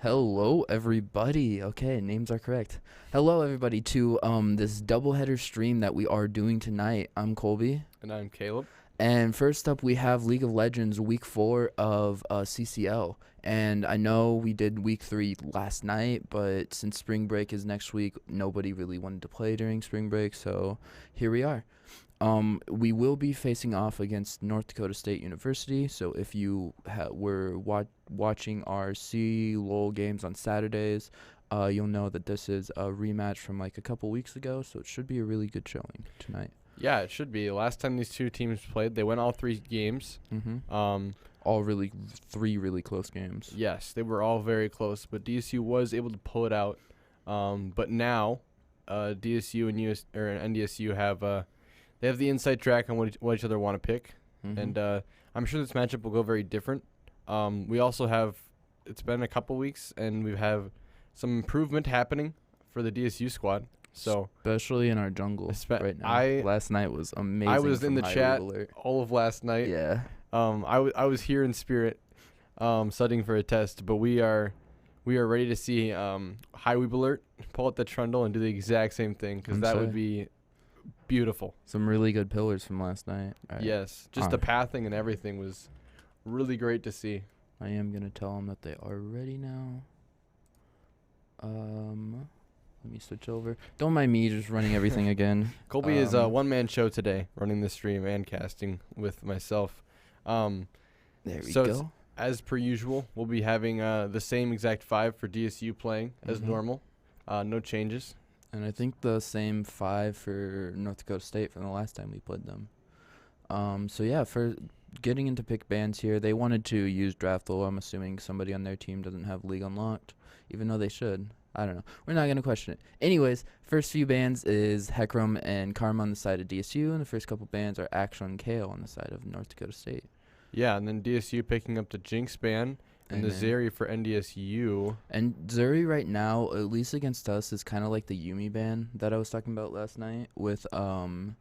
Hello, everybody. Okay, names are correct. Hello, everybody, to this doubleheader stream that we are doing tonight. I'm Colby, And I'm Caleb. and first up we have League of Legends Week 4 of CCL. And I know we did Week 3 last night, but since spring break is next week, nobody really wanted to play during spring break, so here we are. We will be facing off against North Dakota State University. So if you were watching our CLOL games on Saturdays, you'll know that this is a rematch from like a couple weeks ago. So it should be a really good showing tonight. Yeah, it should be. Last time these two teams played, they went all three games. All really three really close games. Yes, they were all very close, but DSU was able to pull it out. But now, DSU and NDSU have they have the inside track on what each other want to pick, and I'm sure this matchup will go very different. We also have it's been a couple weeks, and we have some improvement happening for the DSU squad. So especially in our jungle right now. Last night was amazing. I was in the chat alert. all of last night. Yeah. I was here in spirit, studying for a test, but we are ready to see High Weeb Alert pull out the trundle and do the exact same thing, because that would be beautiful. Some really good pillars from last night. Right. Yes, just the pathing and everything was really great to see. I am going to tell them that they are ready now. Let me switch over. Don't mind me just running everything again. Colby is a one-man show today, running the stream and casting with myself. There we go. As per usual, we'll be having the same exact 5 for DSU playing as normal. No changes. And I think the same 5 for North Dakota State from the last time we played them. So yeah, for getting into pick bans here, they wanted to use draft low. I'm assuming somebody on their team doesn't have league unlocked, even though they should. I don't know. We're not going to question it. Anyways, first few bans is Heckram and Karma on the side of DSU, and the first couple bans are Action and Kale on the side of North Dakota State. Yeah, and then DSU picking up the Jinx ban and the Zeri for NDSU. And Zeri right now, at least against us, is kind of like the Yumi ban that I was talking about last night with when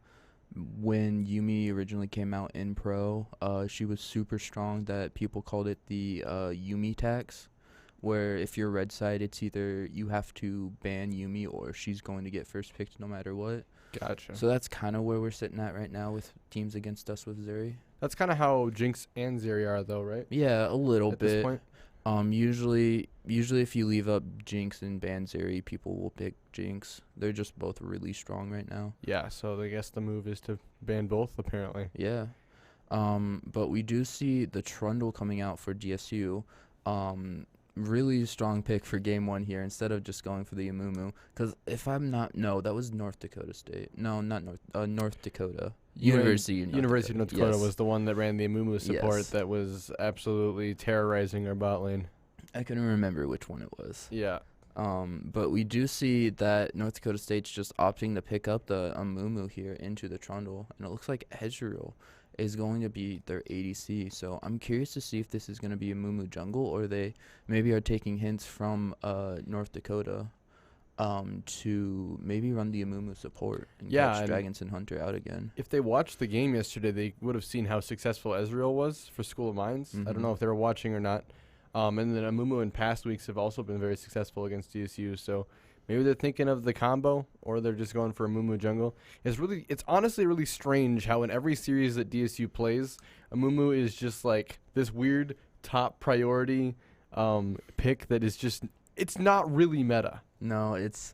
Yumi originally came out in pro. She was super strong that people called it the Yumi tax, where if you're red side, it's either you have to ban Yumi or she's going to get first picked no matter what. Gotcha. So that's kind of where we're sitting at right now with teams against us with Zeri. That's kind of how Jinx and Zeri are, though, right? Yeah, a little At bit. this point? Usually if you leave up Jinx and ban Zeri, people will pick Jinx. They're just both really strong right now. Yeah, so I guess the move is to ban both, apparently. Yeah. But we do see the Trundle coming out for DSU. Really strong pick for game 1 here instead of just going for the Amumu. Because if I'm not... No, that was North Dakota State. No, not North Dakota. University of North Dakota was the one that ran the Amumu support that was absolutely terrorizing our bot lane. I couldn't remember which one it was. Yeah. But we do see that North Dakota State's just opting to pick up the Amumu here into the Trundle. And it looks like Ezreal is going to be their ADC. So I'm curious to see if this is going to be a Mumu jungle, or they maybe are taking hints from North Dakota to maybe run the Amumu support and catch Dragonson Hunter out again. If they watched the game yesterday, they would have seen how successful Ezreal was for School of Mines. I don't know if they were watching or not. And then Amumu in past weeks have also been very successful against DSU. So maybe they're thinking of the combo, or they're just going for a Amumu jungle. It's honestly really strange how in every series that DSU plays, Amumu is just like this weird top priority pick that is just, it's not really meta. No, it's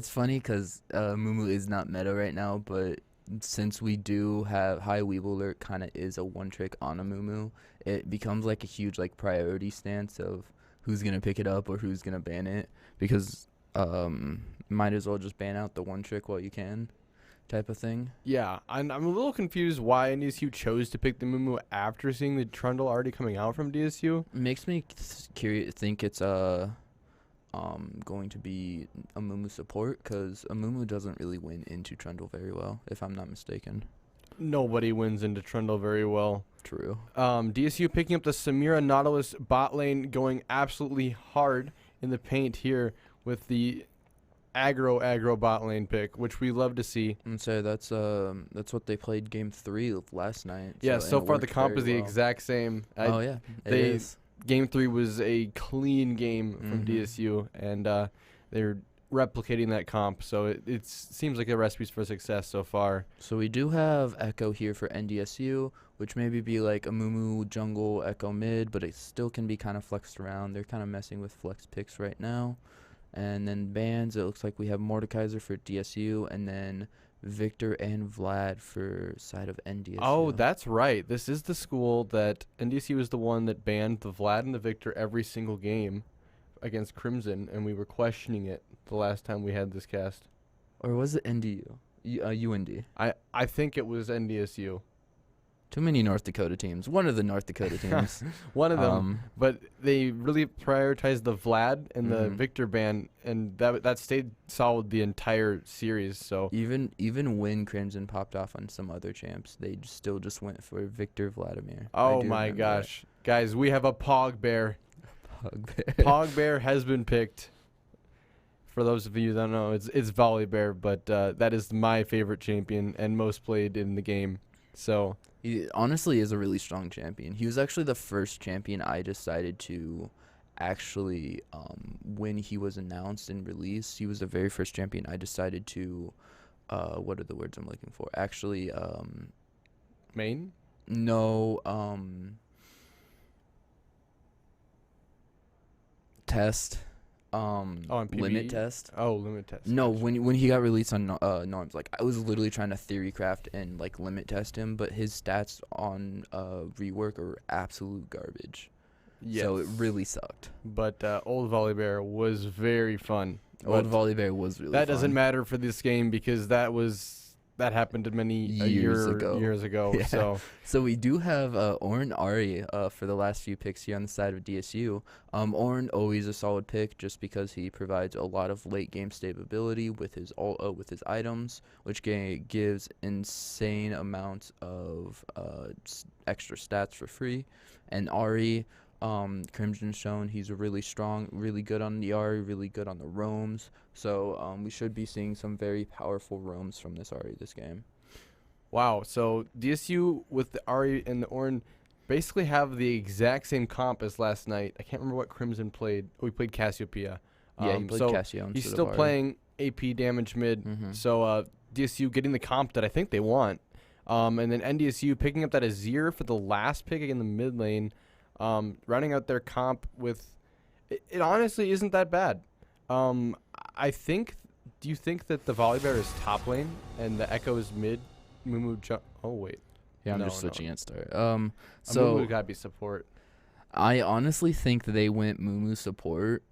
funny because Amumu is not meta right now, but since we do have High Weeb Alert kind of is a one-trick on Amumu, it becomes like a huge like priority stance of who's going to pick it up or who's going to ban it, because might as well just ban out the one trick while you can type of thing. Yeah, I'm a little confused why NDSU chose to pick the Mumu after seeing the Trundle already coming out from DSU. Makes me curious. Think it's going to be a Mumu support, because Amumu doesn't really win into Trundle very well, if I'm not mistaken. Nobody wins into Trundle very well. True. DSU picking up the Samira Nautilus bot lane, going absolutely hard in the paint here with the aggro bot lane pick, which we love to see. And so that's what they played game 3 of last night. Yeah, so far the comp is the exact same. It is. Game 3 was a clean game from DSU, and they're replicating that comp. So it seems like a recipe for success so far. So we do have Echo here for NDSU, which maybe be like a Mumu jungle Echo mid, but it still can be kind of flexed around. They're kind of messing with flex picks right now. And then bans, it looks like we have Mordekaiser for DSU, and then Victor and Vlad for side of NDSU. Oh, that's right. This is the school that NDSU is the one that banned the Vlad and the Victor every single game against Crimson, and we were questioning it the last time we had this cast. Or was it NDU? UND. I think it was NDSU. Too many North Dakota teams. One of the North Dakota teams. One of them. But they really prioritized the Vlad and the Mhm. Victor ban, and that stayed solid the entire series. So Even when Crimson popped off on some other champs, they still just went for Victor Vladimir. oh my gosh, guys, we have a Pog Bear. Pog Pog Bear has been picked. For those of you that don't know, it's Volley Bear, but that is my favorite champion and most played in the game. So He honestly is a really strong champion. He was actually the first champion I decided to actually, when he was announced and released, he was the very first champion I decided to, what are the words I'm looking for? Actually, main. no, test, on limit PvE? test. Oh, limit test. No, gotcha. when he got released on norms, like I was literally trying to theory craft and like limit test him, but his stats on rework are absolute garbage. Yes. So it really sucked. But old Volley Bear was very fun. Old But Volley Bear was really that fun. doesn't matter for this game because that happened many Years ago. Years ago. Yeah. So we do have Oren Ari for the last few picks here on the side of DSU. Oren always a solid pick just because he provides a lot of late game stability with his items, which gives insane amounts of extra stats for free. And Ari, Crimson shown he's really strong, really good on the Ari, really good on the roams. So we should be seeing some very powerful roams from this Ari this game. wow. So DSU with the Ari and the Orin basically have the exact same comp as last night. I can't remember what Crimson played. Oh, we played Cassiopeia. Yeah, he played Cassio. He's still playing AP damage mid. Mhm. So DSU getting the comp that I think they want. And then NDSU picking up that Azir for the last pick in the mid lane. Running out their comp with it honestly isn't that bad. I think. Do you think that the Volley Bear is top lane and the Echo is mid? Oh wait. Yeah, I'm No, just switching no. at start. Mumu gotta be support. I honestly think they went Mumu support,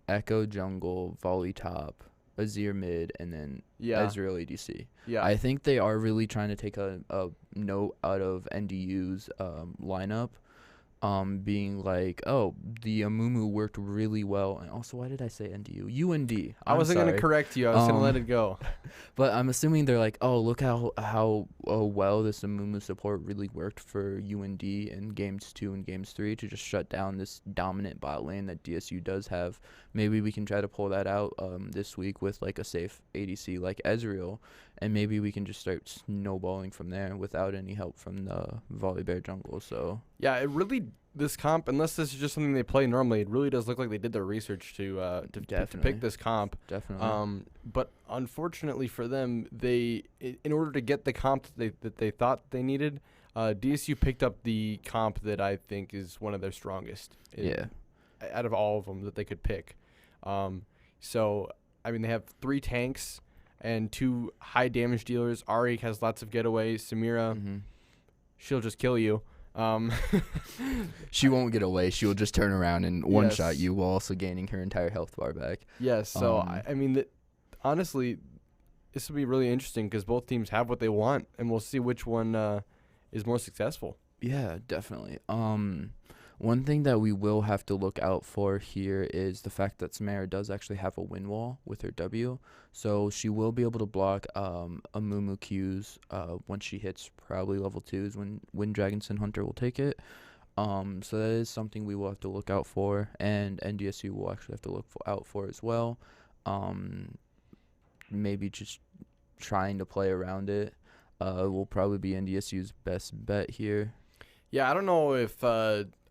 Echo jungle, Volley top, Azir mid, and then Yeah. Ezreal ADC. Yeah. I think they are really trying to take a note out of NDU's lineup, being like, oh, the Amumu worked really well. And also, why did I say NDU? UND. I wasn't gonna correct you. I was gonna let it go. But I'm assuming they're like, oh, look how well this Amumu support really worked for UND in games 2 and games 3 to just shut down this dominant bot lane that DSU does have. Maybe we can try to pull that out this week with like a safe ADC like Ezreal, and maybe we can just start snowballing from there without any help from the Volley Bear jungle. So Yeah, it really this comp, unless this is just something they play normally, it really does look like they did their research to Definitely. pick this comp. definitely. But unfortunately for them, in order to get the comp that they thought they needed, DSU picked up the comp that I think is one of their strongest. Yeah. Out of all of them that they could pick. So I mean they have 3 tanks and 2 high damage dealers. Ari has lots of getaways. Samira, Mhm. she'll just kill you. She won't get away. She will just turn around and one shot Yes. you while also gaining her entire health bar back. Yes, so Um, I mean, honestly, this will be really interesting because both teams have what they want, and we'll see which one is more successful. Yeah, definitely. One thing that we will have to look out for here is the fact that Samara does actually have a win wall with her W, so she will be able to block Amumu Q's once she hits probably level 2s when Dragonson Hunter will take it. So that is something we will have to look out for, and NDSU will actually have to look out for as well. Maybe just trying to play around it will probably be NDSU's best bet here. Yeah, I don't know if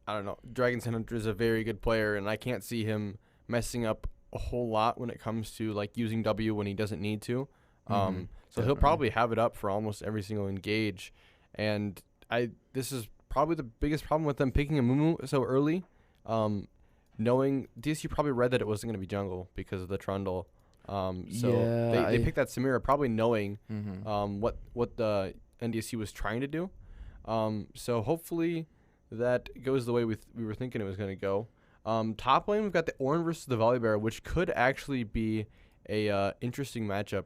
I don't know. Dragon's Hunter is a very good player, and I can't see him messing up a whole lot when it comes to like using W when he doesn't need to. So he'll probably have it up for almost every single engage, and this is probably the biggest problem with them picking Amumu so early. Knowing DSU probably read that it wasn't going to be jungle because of the Trundle. They picked that Samira probably knowing what the NDSU was trying to do. So hopefully that goes the way we were thinking it was going to go. Top lane, we've got the Ornn versus the Volibear, which could actually be a interesting matchup.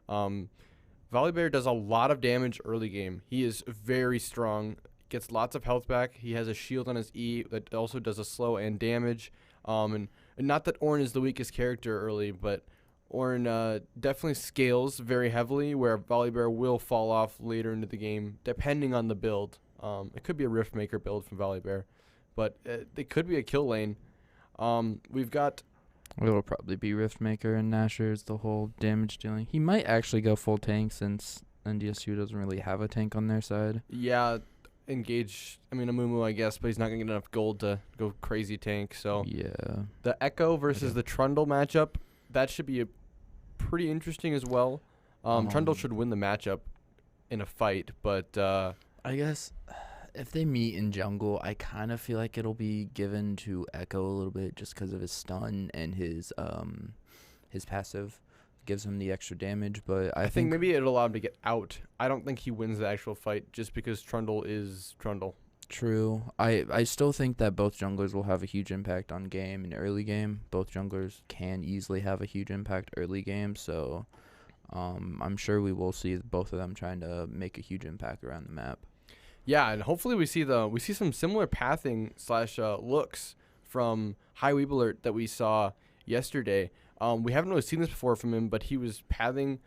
Volibear does a lot of damage early game. He is very strong, gets lots of health back. He has a shield on his E that also does a slow and damage. And not that Ornn is the weakest character early, but Ornn definitely scales very heavily, where Volibear will fall off later into the game, depending on the build. It could be a Riftmaker build from Volibear, but it could be a kill lane. We've got... It'll probably be Riftmaker and Nashor's the whole damage dealing. He might actually go full tank since NDSU doesn't really have a tank on their side. Yeah, engage. I mean, Amumu, I guess, but he's not going to get enough gold to go crazy tank. So yeah, the Echo versus the Trundle matchup, that should be pretty interesting as well. Trundle should win the matchup in a fight, but I guess if they meet in jungle, I kind of feel like it'll be given to Echo a little bit just because of his stun and his passive gives him the extra damage. But I think maybe it'll allow him to get out. I don't think he wins the actual fight just because Trundle is Trundle. True. I still think that both junglers will have a huge impact on game and early game. Both junglers can easily have a huge impact early game, so I'm sure we will see both of them trying to make a huge impact around the map. Yeah, and hopefully we see some similar pathing / looks from High Weeb Alert that we saw yesterday. We haven't really seen this before from him, but he was pathing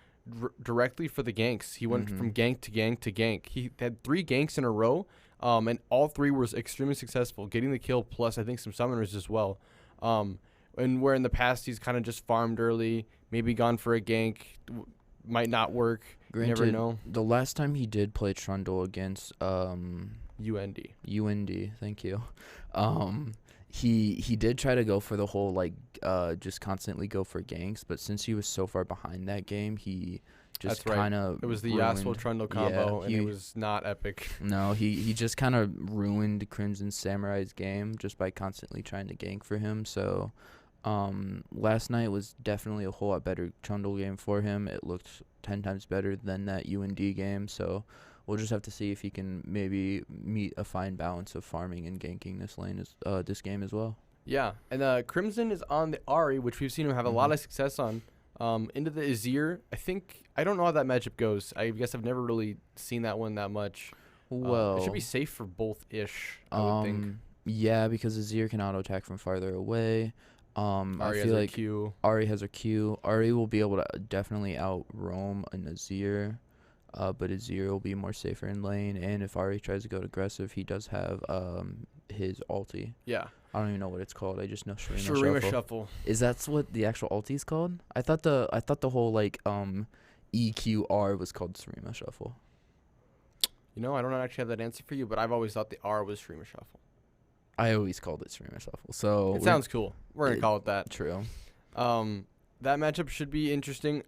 directly for the ganks. He went from gank to gank to gank. He had 3 ganks in a row, and all 3 were extremely successful, getting the kill plus I think some summoners as well. And where in the past he's kind of just farmed early, maybe gone for a gank, might not work. Granted, you never know. The last time he did play Trundle against UND, thank you. He did try to go for the whole just constantly go for ganks, but since he was so far behind that game, he just kind of it was the Yasuo Trundle combo, and it was not epic. No, he just kind of ruined Crimson Samurai's game just by constantly trying to gank for him. So last night was definitely a whole lot better Trundle game for him. It looked 10 times better than that UND game, so we'll just have to see if he can maybe meet a fine balance of farming and ganking this game as well. Yeah, and Crimson is on the Ahri, which we've seen him have a lot of success on. Into the Azir, I don't know how that matchup goes. I guess I've never really seen that one that much. Well, it should be safe for both-ish, I would think. Yeah, because Azir can auto-attack from farther away. I feel like Ahri has a Q. Ahri will be able to definitely out-roam an Azir, but Azir will be more safer in lane. And if Ahri tries to go aggressive, he does have his ulti. Yeah. I don't even know what it's called. I just know Shurima Shuffle. Is that what the actual ulti is called? I thought the whole EQR was called Shurima Shuffle. I don't actually have that answer for you, but I've always thought the R was Shurima Shuffle. I always called it Shurima Shuffle. So it sounds cool. We're gonna call it that. True. That matchup should be interesting.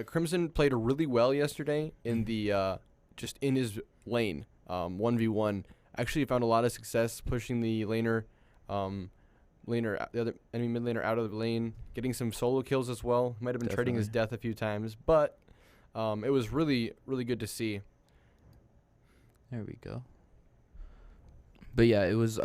Crimson played really well yesterday in the just in his lane, 1v1. Actually found a lot of success pushing the the other enemy mid laner out of the lane, getting some solo kills as well. Might have been trading his death a few times, but it was really, really good to see. There we go. But yeah, it was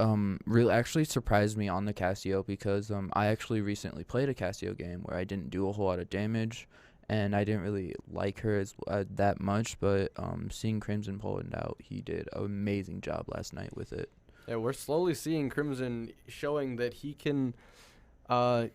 actually surprised me on the Cassio because I actually recently played a Cassio game where I didn't do a whole lot of damage, and I didn't really like her that much. But seeing Crimson pull it out, he did an amazing job last night with it. Yeah, we're slowly seeing Crimson showing that he can.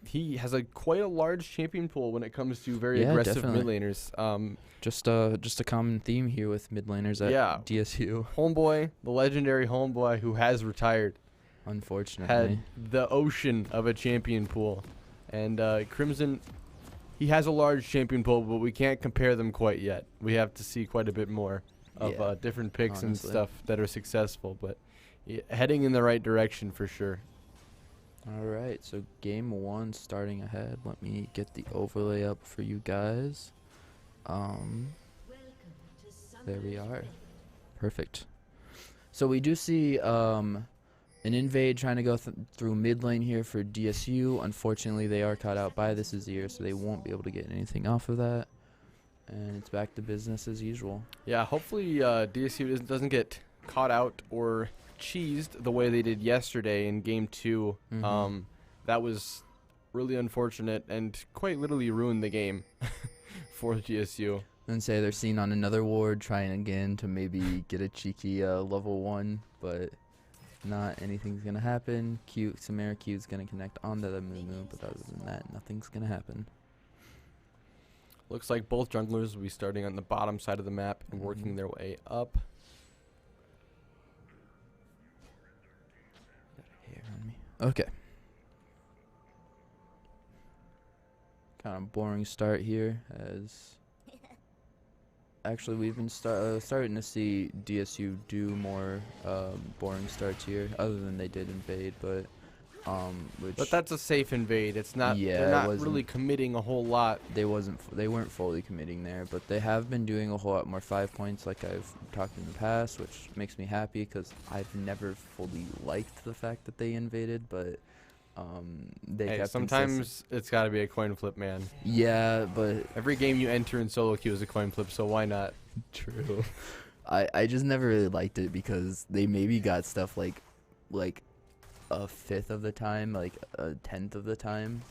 He has quite a large champion pool when it comes to very aggressive mid laners. Just a common theme here with mid laners at DSU. Homeboy, the legendary Homeboy who has retired, unfortunately, had the ocean of a champion pool, and Crimson, he has a large champion pool, but we can't compare them quite yet. We have to see quite a bit more of different picks and stuff that are successful, but. Yeah, heading in the right direction for sure. All right, so game 1 starting ahead. Let me get the overlay up for you guys. There we are. Perfect. So we do see an invade trying to go through mid lane here for DSU. Unfortunately, they are caught out by this Azir, so they won't be able to get anything off of that. And it's back to business as usual. Yeah, hopefully DSU doesn't get caught out or cheesed the way they did yesterday in game 2. That was really unfortunate and quite literally ruined the game for DSU. And say they're seen on another ward trying again to maybe get a cheeky level 1, but not anything's gonna happen. Samara Q is gonna connect onto the Moo, but other than that, nothing's gonna happen. Looks like both junglers will be starting on the bottom side of the map and working their way up. Hair on me. Okay. Kind of boring start here, as actually we've been starting to see DSU do more boring starts here, other than they did invade, but that's a safe invade. It's not. Yeah, they're not really committing a whole lot. They weren't fully committing there, but they have been doing a whole lot more 5 points, like I've talked in the past, which makes me happy because I've never fully liked the fact that they invaded, but they kept sometimes it's got to be a coin flip, man. Yeah, but every game you enter in solo queue is a coin flip, so why not? True. I just never really liked it because they maybe got stuff like a fifth of the time, like a tenth of the time,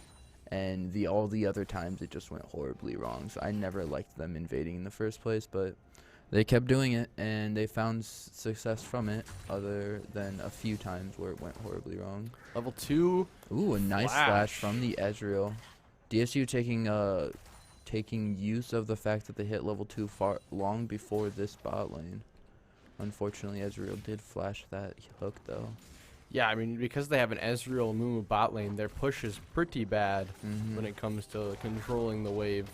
and all the other times it just went horribly wrong. So I never liked them invading in the first place, but they kept doing it and they found success from it, other than a few times where it went horribly wrong. Level 2. Ooh, a nice flash from the Ezreal. DSU taking use of the fact that they hit level 2 long before this bot lane. Unfortunately, Ezreal did flash that hook though. Yeah, I mean, because they have an Ezreal Mumu bot lane, their push is pretty bad when it comes to controlling the wave.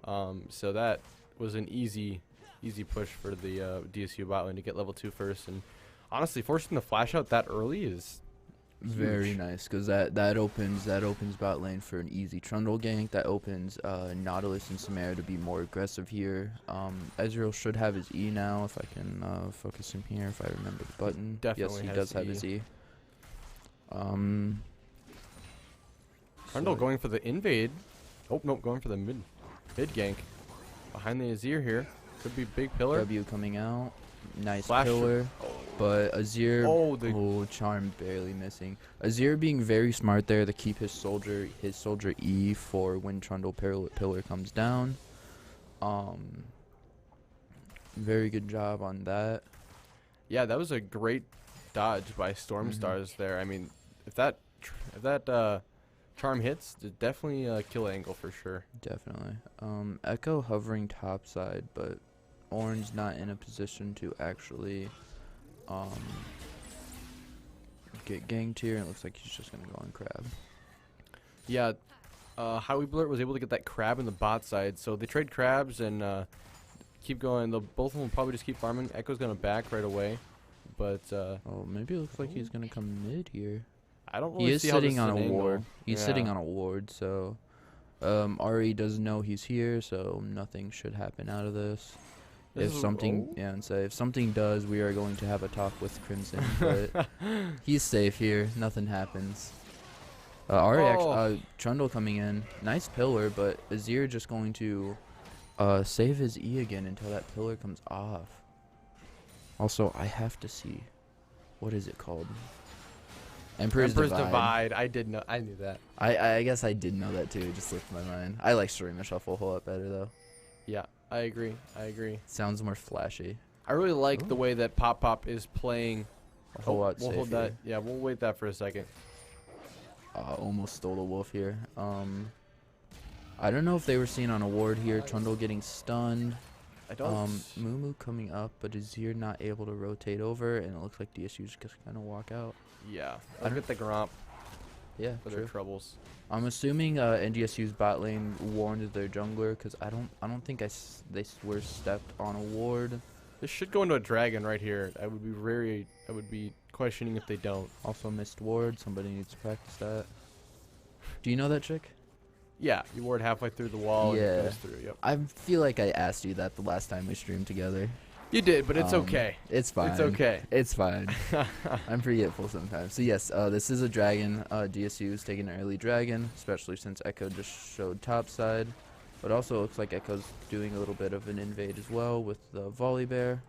So that was an easy push for the DSU bot lane to get level 2 first. And honestly, forcing the flash out that early is very nice, because that opens bot lane for an easy Trundle gank. That opens Nautilus and Samara to be more aggressive here. Ezreal should have his E now, if I can focus him here, if I remember the button. Definitely yes, he does have his E. Trundle going for the invade. Oh, nope, going for the mid gank. Behind the Azir here. Could be big pillar. W coming out. Nice Flash pillar. But Azir, charm barely missing. Azir being very smart there to keep his soldier E for when Trundle pillar comes down. Very good job on that. Yeah, that was a great dodge by Stormstars there. I mean, if that charm hits, it's definitely a kill angle for sure. Definitely. Echo hovering top side, but Orange not in a position to actually get ganked here, and it looks like he's just gonna go on crab. Yeah, Howie Blurt was able to get that crab in the bot side, so they trade crabs and keep going. Both of them will probably just keep farming. Echo's gonna back right away, but oh, maybe it looks like he's gonna come mid here. I don't really see how this is an angle. Ward. He's sitting on a ward, so Ari doesn't know he's here, so nothing should happen out of this. If something does, we are going to have a talk with Crimson, but he's safe here. Nothing happens. Trundle coming in. Nice pillar, but Azir just going to save his E again until that pillar comes off. Also, I have to see. What is it called? Emperor's Divide. I knew that. I guess I did know that too. It just slipped my mind. I like Streamer Shuffle a whole lot better though. Yeah, I agree. Sounds more flashy. I really like the way that Pop is playing. A whole lot safer. Hold that. Yeah, we'll wait that for a second. Almost stole a wolf here. I don't know if they were seen on a ward here. Trundle getting stunned. I don't. Mumu coming up, but Azir not able to rotate over, and it looks like DSU's just gonna walk out. Yeah, I'll get the Gromp. Yeah, for their troubles. I'm assuming NDSU's bot lane warned their jungler, because I don't think they were stepped on a ward. This should go into a dragon right here. I would be questioning if they don't. Also missed ward. Somebody needs to practice that. Do you know that trick? Yeah, you ward halfway through the wall and it goes through. Yep. I feel like I asked you that the last time we streamed together. You did, but it's okay. It's fine. It's okay. It's fine. I'm forgetful sometimes. So yes, this is a dragon. DSU is taking an early dragon, especially since Echo just showed top side. But also looks like Echo's doing a little bit of an invade as well with the volley bear.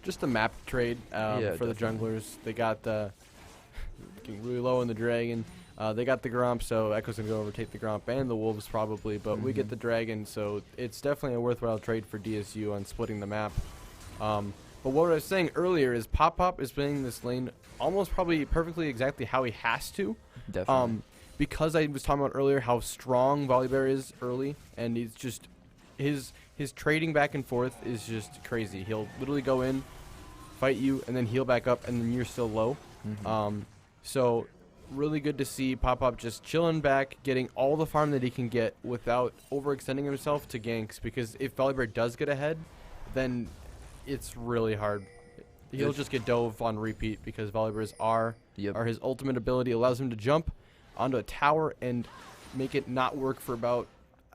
Just a map trade for the junglers. They got getting really low on the dragon. They got the Gromp, so Echo's going to go overtake the Gromp and the Wolves probably. But we get the dragon, so it's definitely a worthwhile trade for DSU on splitting the map. But what I was saying earlier is Pop is playing this lane almost probably perfectly exactly how he has to. Definitely. Because I was talking about earlier how strong Volibear is early, and he's just his trading back and forth is just crazy. He'll literally go in, fight you, and then heal back up, and then you're still low. So really good to see Pop just chilling back, getting all the farm that he can get without overextending himself to ganks. Because if Volibear does get ahead, then it's really hard. He'll just get dove on repeat because Volibears are his ultimate ability. Allows him to jump onto a tower and make it not work for about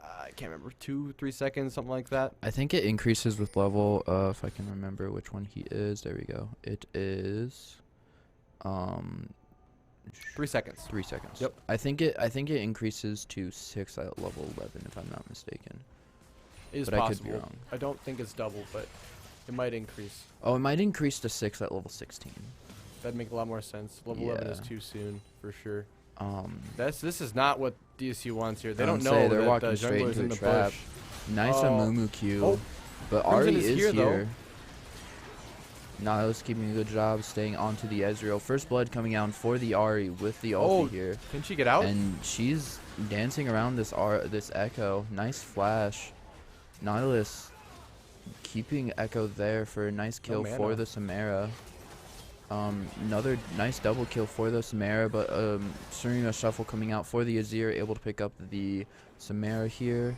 I can't remember 2-3 seconds, something like that. I think it increases with level. If I can remember which one he is, there we go. It is 3 seconds. 3 seconds. Yep. I think it increases to 6 at level 11 if I'm not mistaken. It is but possible. I could be wrong. I don't think it's double, but it might increase. Oh, it might increase to 6 at level 16. That'd make a lot more sense. Level 11 is too soon for sure. This is not what DSU wants here. They don't know they're that walking the straight jungler's into in a the trap. bush. Nice Amumu Q, but Crimson Ari is here, here. Niles keeping a good job staying onto the Ezreal. First blood coming out for the Ari with the ulti here. Can she get out? And she's dancing around this Echo. Nice flash. Nautilus keeping Echo there for a nice kill for the Samara. Another nice double kill for the Samara, but Serena Shuffle coming out for the Azir, able to pick up the Samara here.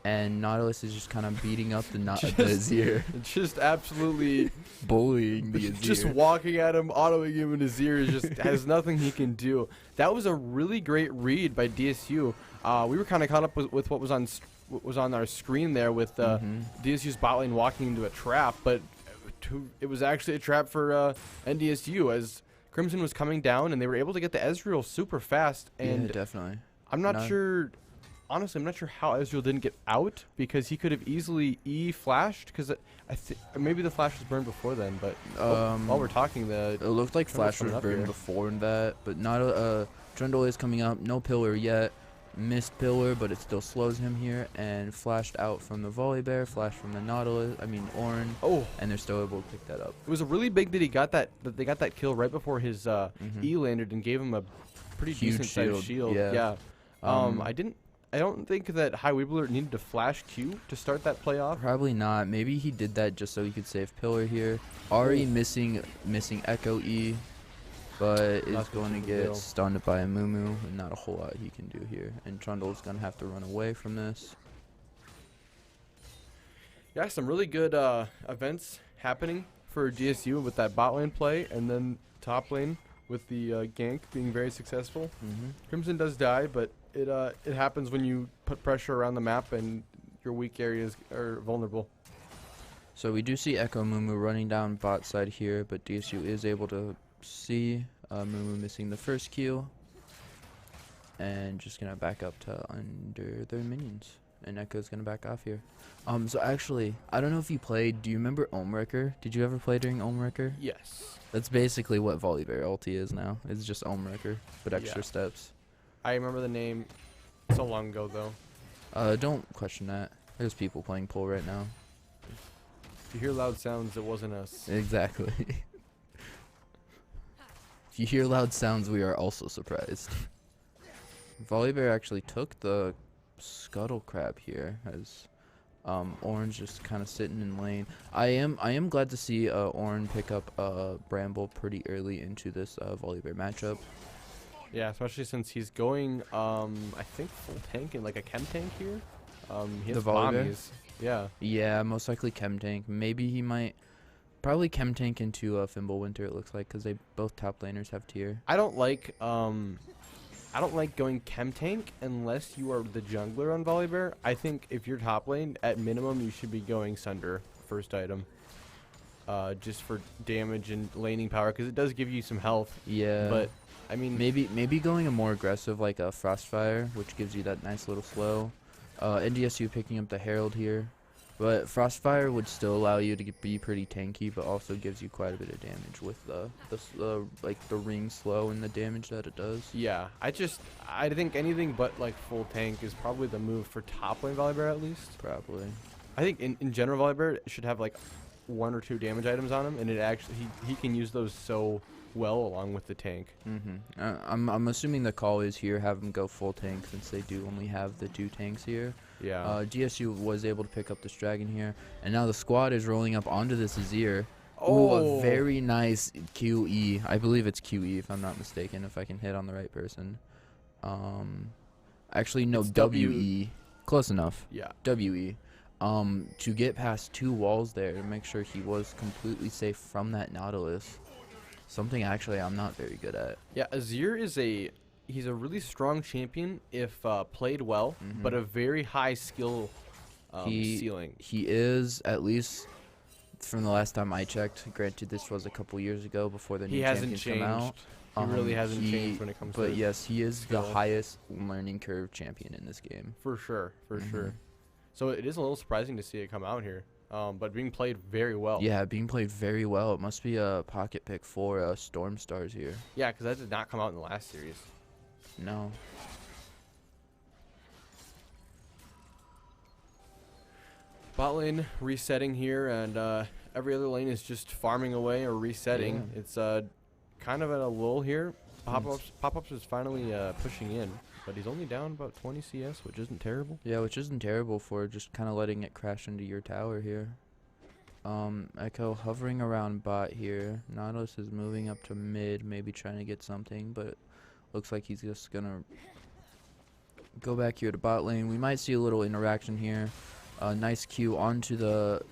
And Nautilus is just kind of beating up the Azir. Just absolutely bullying the Azir. Just walking at him, autoing him, and Azir just has nothing he can do. That was a really great read by DSU. We were kind of caught up with what was on our screen there with DSU's bot lane walking into a trap, but it was actually a trap for NDSU as Crimson was coming down, and they were able to get the Ezreal super fast. And yeah, definitely. I'm not sure. Honestly, I'm not sure how Ezreal didn't get out because he could have easily flashed because I think maybe the flash was burned before then. But while we're talking, it looked like flash was burned before that, but not Trundle is coming up. No pillar yet. Missed pillar, but it still slows him here, and flashed out from the volley bear, flash from the Nautilus. I mean Ornn. And they're still able to pick that up. It was a really big that they got that kill right before his E landed and gave him a pretty decent sized shield. Yeah. I don't think that High Weebler needed to flash Q to start that play off. Probably not. Maybe he did that just so he could save pillar here. Ari missing Echo E. But is going to get stunned by a Mumu, and not a whole lot he can do here. And Trundle's going to have to run away from this. Yeah, some really good events happening for DSU with that bot lane play, and then top lane with the gank being very successful. Crimson does die, but it happens when you put pressure around the map and your weak areas are vulnerable. So we do see Echo Mumu running down bot side here, but DSU is able to see Mumu missing the first Q and just gonna back up to under their minions, and Echo's gonna back off here. So actually, I don't know if you played. Do you remember Ohmwrecker? Did you ever play during Ohmwrecker? Yes. That's basically what Volibear ulti is now. It's just Ohmwrecker, but extra steps. I remember the name so long ago though. Don't question that. There's people playing pool right now. If you hear loud sounds, it wasn't us. Exactly. If you hear loud sounds, we are also surprised. Volibear actually took the Scuttle Crab here, as Ornn's just kind of sitting in lane. I am glad to see Ornn pick up Bramble pretty early into this Volibear matchup. Yeah, especially since he's going, I think full tank and like a chem tank here. He has the Volibear? bombies. Yeah. Yeah, most likely chem tank. Maybe he might Probably Chem Tank into Fimbulwinter, it looks like, because they both top laners have tier. I don't like going Chem Tank unless you are the jungler on Volibear. I think if you're top lane, at minimum you should be going Sunder first item. Just for damage and laning power, because it does give you some health. Yeah. But I mean, maybe going a more aggressive like a Frostfire, which gives you that nice little slow. NDSU picking up the Herald here, but Frostfire would still allow you to be pretty tanky, but also gives you quite a bit of damage with the ring slow and the damage that it does. yeah, I think anything but like full tank is probably the move for top lane Volibear at least. Probably. I think in general Volibear should have like 1 or 2 damage items on him, and it actually he can use those so well along with the tank. I'm assuming the call is here, have them go full tank since they do only have the 2 tanks here. Yeah. DSU was able to pick up this dragon here, and now the squad is rolling up onto this Azir. Oh, Ooh, a very nice QE. I believe it's QE if I'm not mistaken, if I can hit on the right person. Actually, no, It's WE. Close enough. yeah. WE. To get past 2 walls there to make sure he was completely safe from that Nautilus. Something actually I'm not very good at. Yeah, Azir is he's a really strong champion if played well, but a very high skill ceiling. He is, at least from the last time I checked. Granted, this was a couple years ago before the new champions come out. He really hasn't changed when it comes to. But yes, he is skill. the highest learning curve champion in this game. For sure, for sure. So it is a little surprising to see it come out here, but being played very well. Yeah, being played very well. It must be a pocket pick for Storm Stars here. Yeah, because that did not come out in the last series. No. Bot lane resetting here, and every other lane is just farming away or resetting. Yeah. It's kind of at a lull here. Pop-ups is finally pushing in, but he's only down about 20 CS, which isn't terrible. Yeah, which isn't terrible for just kind of letting it crash into your tower here. Echo hovering around bot here. Nautilus is moving up to mid, maybe trying to get something, but looks like he's just gonna go back here to bot lane. We might see a little interaction here. Nice Q onto the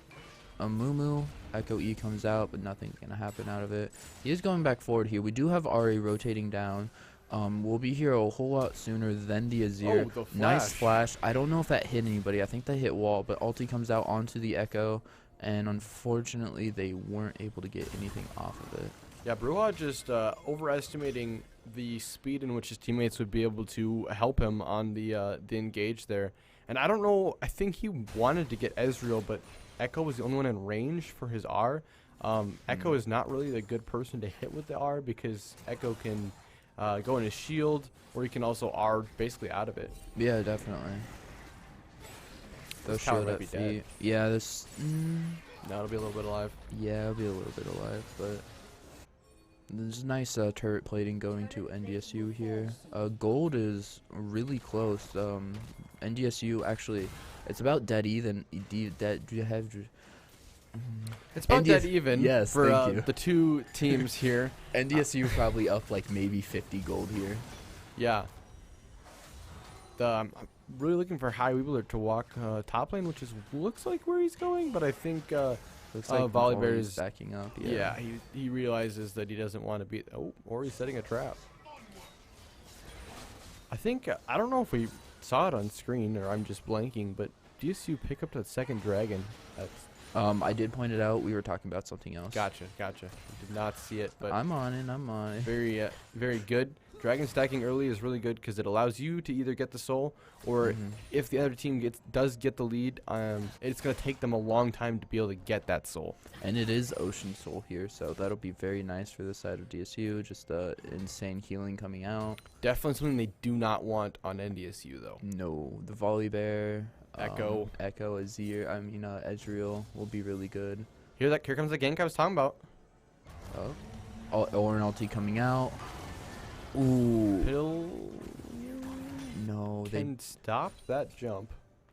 Amumu. Echo E comes out, but nothing's gonna happen out of it. He is going back forward here. We do have Ari rotating down. We'll be here a whole lot sooner than the Azir. Oh, the nice flash. I don't know if that hit anybody. I think that hit wall, but ulti comes out onto the Echo, and unfortunately they weren't able to get anything off of it. Yeah, Bruja just overestimating the speed in which his teammates would be able to help him on the engage there. And I don't know, I think he wanted to get Ezreal, but Echo was the only one in range for his R. Echo is not really the good person to hit with the R because Echo can go in his shield, or he can also R basically out of it. Yeah, definitely. This tower might be dead. Yeah, this... No, it'll be a little bit alive. Yeah, it'll be a little bit alive, but... There's nice turret plating going to NDSU here. Gold is really close. NDSU actually, it's about dead even. It's about dead even. Yes, for thank you. the 2 teams here. NDSU probably up like maybe 50 gold here. Yeah. I'm really looking for High Weebler to walk top lane, which looks like where he's going, but I think Looks like Volibear is is backing up. Yeah, he realizes that he doesn't want to be. Oh, or he's setting a trap. I think I don't know if we saw it on screen or I'm just blanking, but DSU pick up that second dragon. That's I did point it out. We were talking about something else. Gotcha. Did not see it, but I'm on it. very very good. Dragon stacking early is really good because it allows you to either get the soul, or if the other team does get the lead, it's going to take them a long time to be able to get that soul. And it is Ocean Soul here, so that'll be very nice for this side of DSU. Just insane healing coming out. Definitely something they do not want on NDSU, though. No, the Volibear, Echo, Azir, Ezreal will be really good. Here comes the gank I was talking about. Oh, or an ulti coming out. Ooh. Pill. No, they can stop that jump.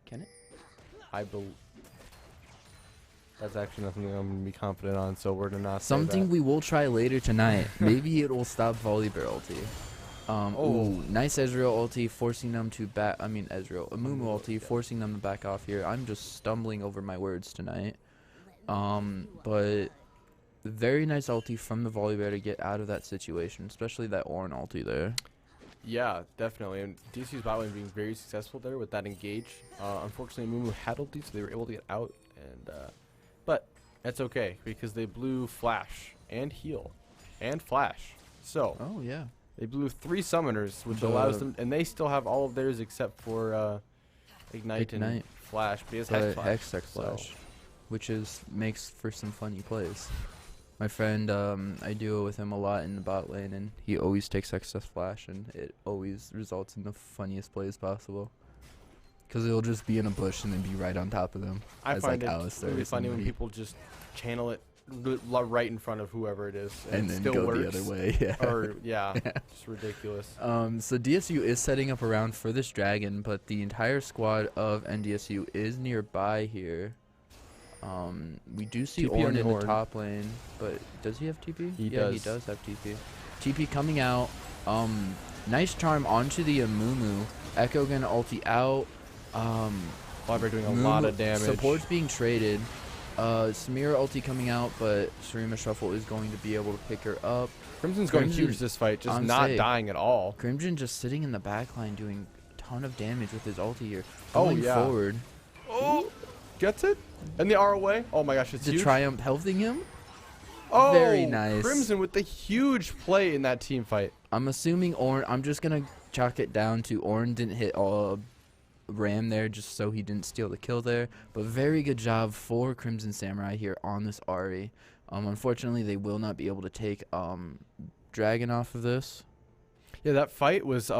Can it? I believe. That's actually nothing I'm going to be confident on, so we're going to not say something that. we will try later tonight. Maybe it will stop Volibear ulti. Ooh, nice Ezreal ulti forcing them to back. Amumu ulti forcing them to back off here. I'm just stumbling over my words tonight. But very nice ulti from the Volibear to get out of that situation, especially that Ornn ulti there. Yeah, definitely. And DSU's bot lane being very successful there with that engage. Unfortunately, Mumu had ulti, so they were able to get out. But that's okay because they blew Flash and Heal and Flash. So Oh, yeah. they blew 3 summoners, which allows them, and they still have all of theirs except for Ignite and Flash. But he has Hex Flash. Hex Flash, which makes for some funny plays. My friend, I duo with him a lot in the bot lane, and he always takes excess flash, and it always results in the funniest plays possible. Because it'll just be in a bush and then be right on top of them. I find like it really funny when people just channel it right in front of whoever it is, and it then still go works. the other way. Yeah. Or just ridiculous. So DSU is setting up around for this dragon, but the entire squad of NDSU is nearby here. We do see TP Ornn in the Ornn. top lane, but does he have TP? He Yeah, does. he does have TP. TP coming out. Nice charm onto the Amumu. Echo gonna ulti out. Volibear doing a lot of damage. Support's being traded. Samira ulti coming out, but Sarima Shuffle is going to be able to pick her up. Crimson's going Crimson huge this fight, just on not save. dying at all. Crimson just sitting in the backline doing a ton of damage with his ulti here. Oh, Going yeah. forward. Oh, gets it? And the ROA? Oh my gosh, it's The huge. Triumph healthing him. Oh, Very nice. Crimson with the huge play in that team fight. I'm assuming Ornn. I'm just gonna chalk it down to Ornn didn't hit Ram there, just so he didn't steal the kill there. But very good job for Crimson Samurai here on this Ahri. Unfortunately, they will not be able to take Dragon off of this. Yeah, that fight was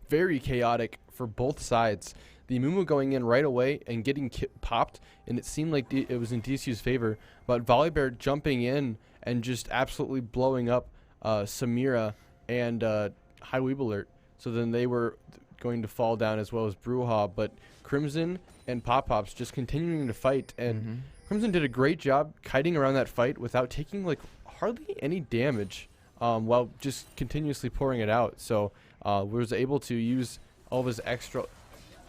very chaotic for both sides. The Mumu going in right away and getting popped, and it seemed like it was in DSU's favor. But Volibear jumping in and just absolutely blowing up Samira and High Weeb Alert. So then they were going to fall down as well as Bruja. But Crimson and Pop-Pops just continuing to fight. And Crimson did a great job kiting around that fight without taking like hardly any damage while just continuously pouring it out. So was able to use all of his extra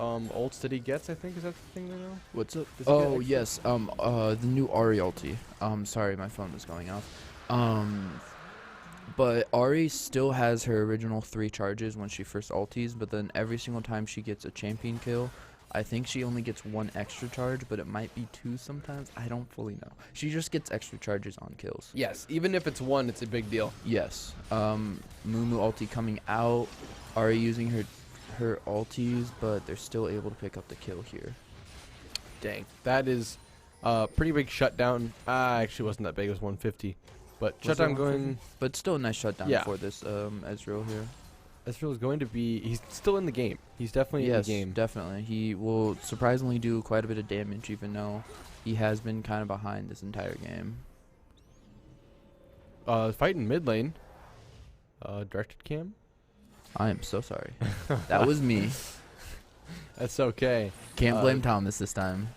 ults that he gets, I think. Is that the thing they know? What's up? Does he get Oh, extra? yes. The new Ahri ulti. Sorry, my phone was going off. But Ahri still has her original 3 charges when she first ultis, but then every single time she gets a champion kill, I think she only gets 1 extra charge, but it might be 2 sometimes. I don't fully know. She just gets extra charges on kills. Yes, even if it's 1, it's a big deal. Yes. Mumu ulti coming out. Ahri using her ultis, but they're still able to pick up the kill here. Dang. That is pretty big shutdown. Actually wasn't that big. It was 150. But Was it shutdown 150? going... But still a nice shutdown Yeah. for this Ezreal here. Ezreal is going to be... He's still in the game. He's definitely in the game. Yes, definitely. He will surprisingly do quite a bit of damage, even though he has been kind of behind this entire game. Fight in mid lane. Directed cam? I am so sorry. That was me. That's okay. Can't blame Thomas this time.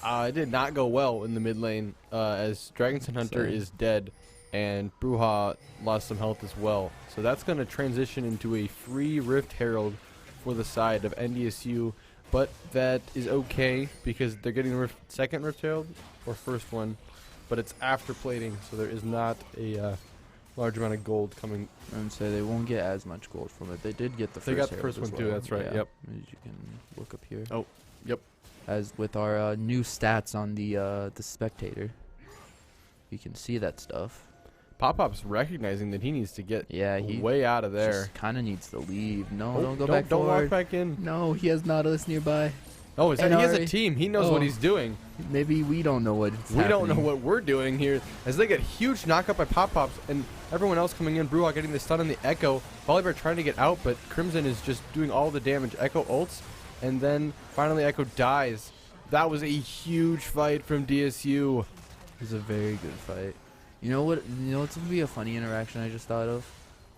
It did not go well in the mid lane as Dragonson Hunter Same. is dead and Bruja lost some health as well. So that's going to transition into a free Rift Herald for the side of NDSU. But that is okay because they're getting second Rift Herald or first one. But it's after plating, so there is not a large amount of gold coming. I would say they won't get as much gold from it. They did get the first They got the Herald first as one too, well. that's right, Yeah, yep. As you can look up here. Oh, yep. As with our new stats on the spectator. You can see that stuff. Pop-Pop's recognizing that he needs to get Yeah, he way out of there. just kind of needs to leave. No, Oh, don't go back don't forward. walk back in. No, he has Nautilus nearby. Oh, he And has a Ahri. team. He knows what Oh. he's doing. Maybe we don't know what's We happening. don't know what we're doing here as they get huge knockup by Pop-Pops and everyone else coming in. Bruja getting the stun on the Echo. Volibear trying to get out, but Crimson is just doing all the damage. Echo ults, and then finally Echo dies. That was a huge fight from DSU. It was a very good fight. You know what? You know what's gonna be a funny interaction I just thought of?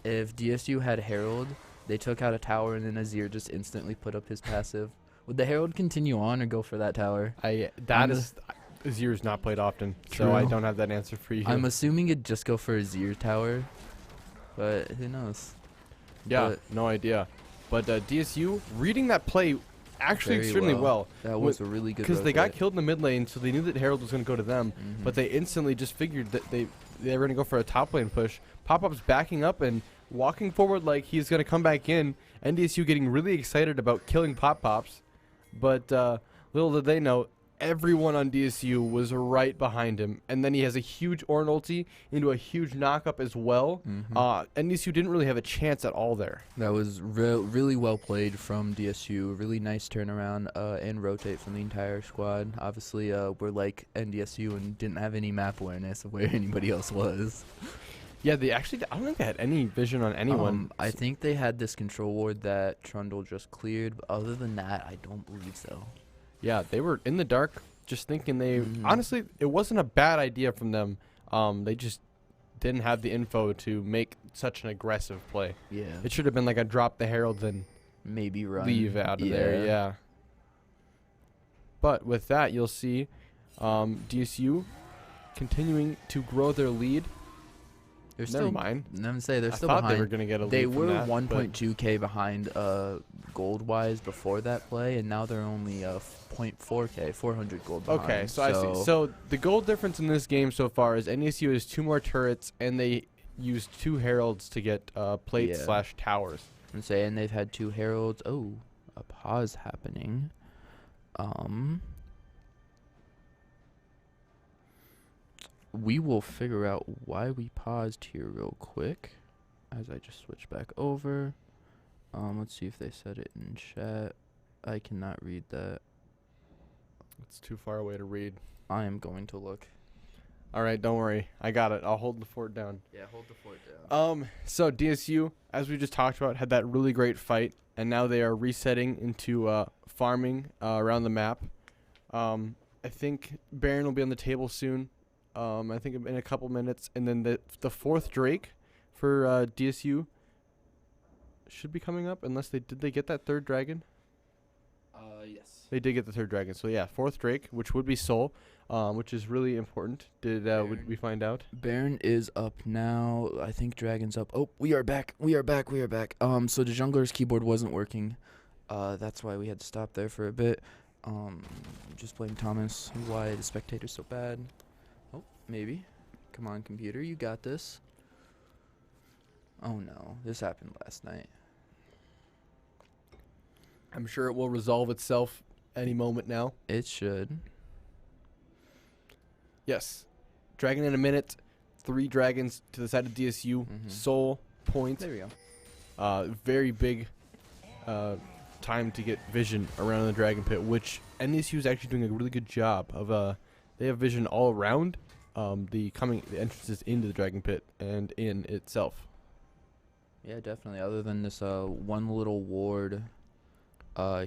If DSU had Herald, they took out a tower and then Azir just instantly put up his passive. Would the Herald continue on or go for that tower? Azir's not played often, so I True. don't have that answer for you. I'm assuming it'd just go for Azir tower, but who knows? Yeah, but- no idea. But DSU reading that play actually Very extremely well. That was a really good Because they got rotate. killed in the mid lane, so they knew that Herald was going to go to them, but they instantly just figured that they were going to go for a top lane push. Pop-Up's backing up and walking forward like he's going to come back in. NDSU getting really excited about killing Pop-Pops, but little did they know, everyone on DSU was right behind him, and then he has a huge Ornn ulti into a huge knockup as well. NDSU didn't really have a chance at all there. That was really well played from DSU. Really nice turnaround and rotate from the entire squad. Obviously, we're like NDSU and didn't have any map awareness of where anybody else was. Yeah, they actually, I don't think they had any vision on anyone. I think they had this control ward that Trundle just cleared, but other than that, I don't believe so. Yeah, they were in the dark, just thinking they... Honestly, it wasn't a bad idea from them. They just didn't have the info to make such an aggressive play. Yeah. It should have been like a drop the Herald and maybe run. leave out of there, yeah. But with that, you'll see DSU continuing to grow their lead. They're Never still mind. I'm say they're I still thought behind. they were going to get a lead They from were that, 1.2k behind gold wise before that play, and now they're only 0.4k, 400 gold behind. Okay, so I see. So the gold difference in this game so far is NDSU has 2 more turrets, and they used 2 heralds to get plates / towers. I'm saying they've had 2 heralds. Oh, a pause happening. We will figure out why we paused here real quick as I just switch back over. Let's see if they said it in chat. I cannot read that. It's too far away to read. I am going to look. All right, don't worry. I got it. I'll hold the fort down. Yeah, hold the fort down. So DSU, as we just talked about, had that really great fight, and now they are resetting into farming around the map. I think Baron will be on the table soon. I think in a couple minutes, and then the 4th Drake for DSU should be coming up, unless did they get that 3rd dragon? Yes. They did get the 3rd dragon, so yeah, 4th Drake, which would be Soul, which is really important. Did we find out? Baron is up now. I think Dragon's up. Oh, we are back. We are back. So the jungler's keyboard wasn't working. That's why we had to stop there for a bit. Just blame Thomas. Why the spectator's so bad. Oh, maybe. Come on, computer. You got this. Oh, no. This happened last night. I'm sure it will resolve itself any moment now. It should. Yes. Dragon in a minute. 3 dragons to the side of DSU. Soul point. There we go. Very big time to get vision around the dragon pit, which NDSU is actually doing a really good job of. They have vision all around the entrances into the dragon pit and in itself. Yeah, definitely. Other than this one little ward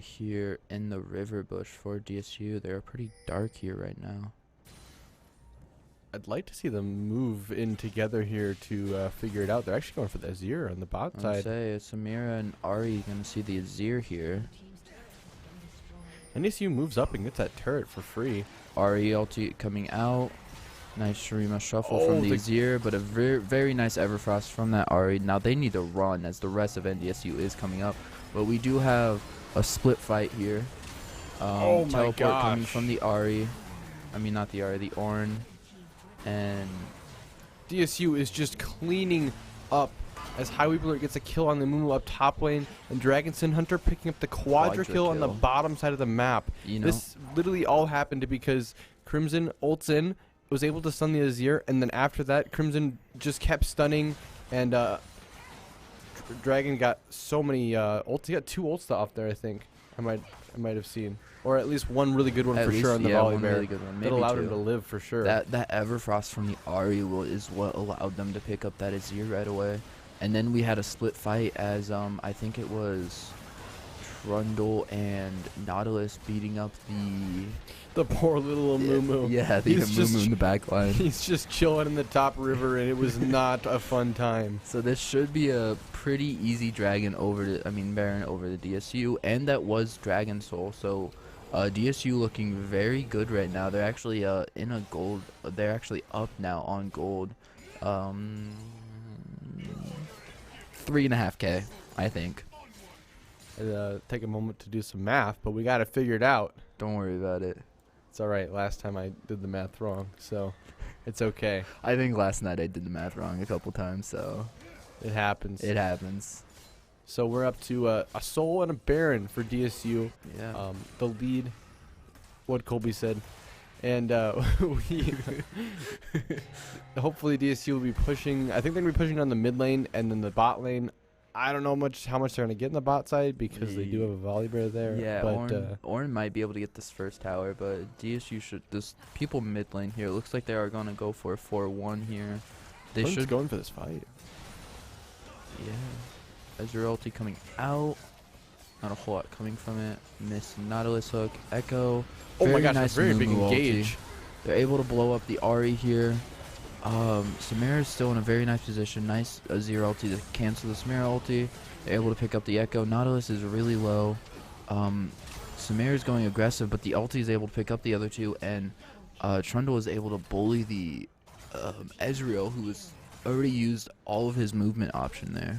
here in the river bush for DSU, they're pretty dark here right now. I'd like to see them move in together here to figure it out. They're actually going for the Azir on the bot side. I'd say it's Samira and Ari going to see the Azir here. NDSU moves up and gets that turret for free. Ari ulti coming out. Nice Shurima shuffle from the Azir, but a very nice Everfrost from that Ari. Now they need to run as the rest of NDSU is coming up. But we do have a split fight here. Oh my teleport gosh. coming from the Ari. I mean, not the Ari, the Ornn. And DSU is just cleaning up as Highway Blur gets a kill on the Mumu up top lane, and Dragonson Hunter picking up the quadra kill on the bottom side of the map. You know, this literally all happened because Crimson ults in, was able to stun the Azir, and then after that, Crimson just kept stunning, and Dragon got so many ults. He got 2 ults off there, I think. I might have seen. Or at least one really good one at for least, sure on the yeah, volley one bear. really good one. That allowed him to live for sure. That Everfrost from the Ari is what allowed them to pick up that Azir right away. And then we had a split fight as I think it was Trundle and Nautilus beating up the poor little Amumu. Yeah, the Amumu in the back line. He's just chilling in the top river, and it was not a fun time. So this should be a pretty easy Baron over the DSU, and that was Dragon Soul. So DSU looking very good right now. They're actually in a gold. They're actually up now on gold. 3.5k, I think. take a moment to do some math, but we got it figured out. Don't worry about it. It's all right. Last time I did the math wrong, so it's okay. I think last night I did the math wrong a couple times, so It happens. it happens. So we're up to a Soul and a Baron for DSU. Yeah. The lead, what Colby said. And we hopefully DSU will be pushing. I think they're going to be pushing on the mid lane and then the bot lane. I don't know how much they're going to get in the bot side because they do have a volibear there. Yeah, but Ornn might be able to get this first tower, but DSU should. This people mid lane here. It looks like they are going to go for a 4-1 here. They should going for this fight. Yeah. Ezreal ulti coming out. Not a whole lot coming from it. Miss Nautilus hook. Echo. Oh my gosh, nice very big Mumu ulti. engage. They're able to blow up the Ahri here. Samira is still in a very nice position. Nice Azir ulti to cancel the Samira ulti. They're able to pick up the Echo. Nautilus is really low. Samira is going aggressive, but the ulti is able to pick up the other two, and Trundle is able to bully the Ezreal, who has already used all of his movement option there.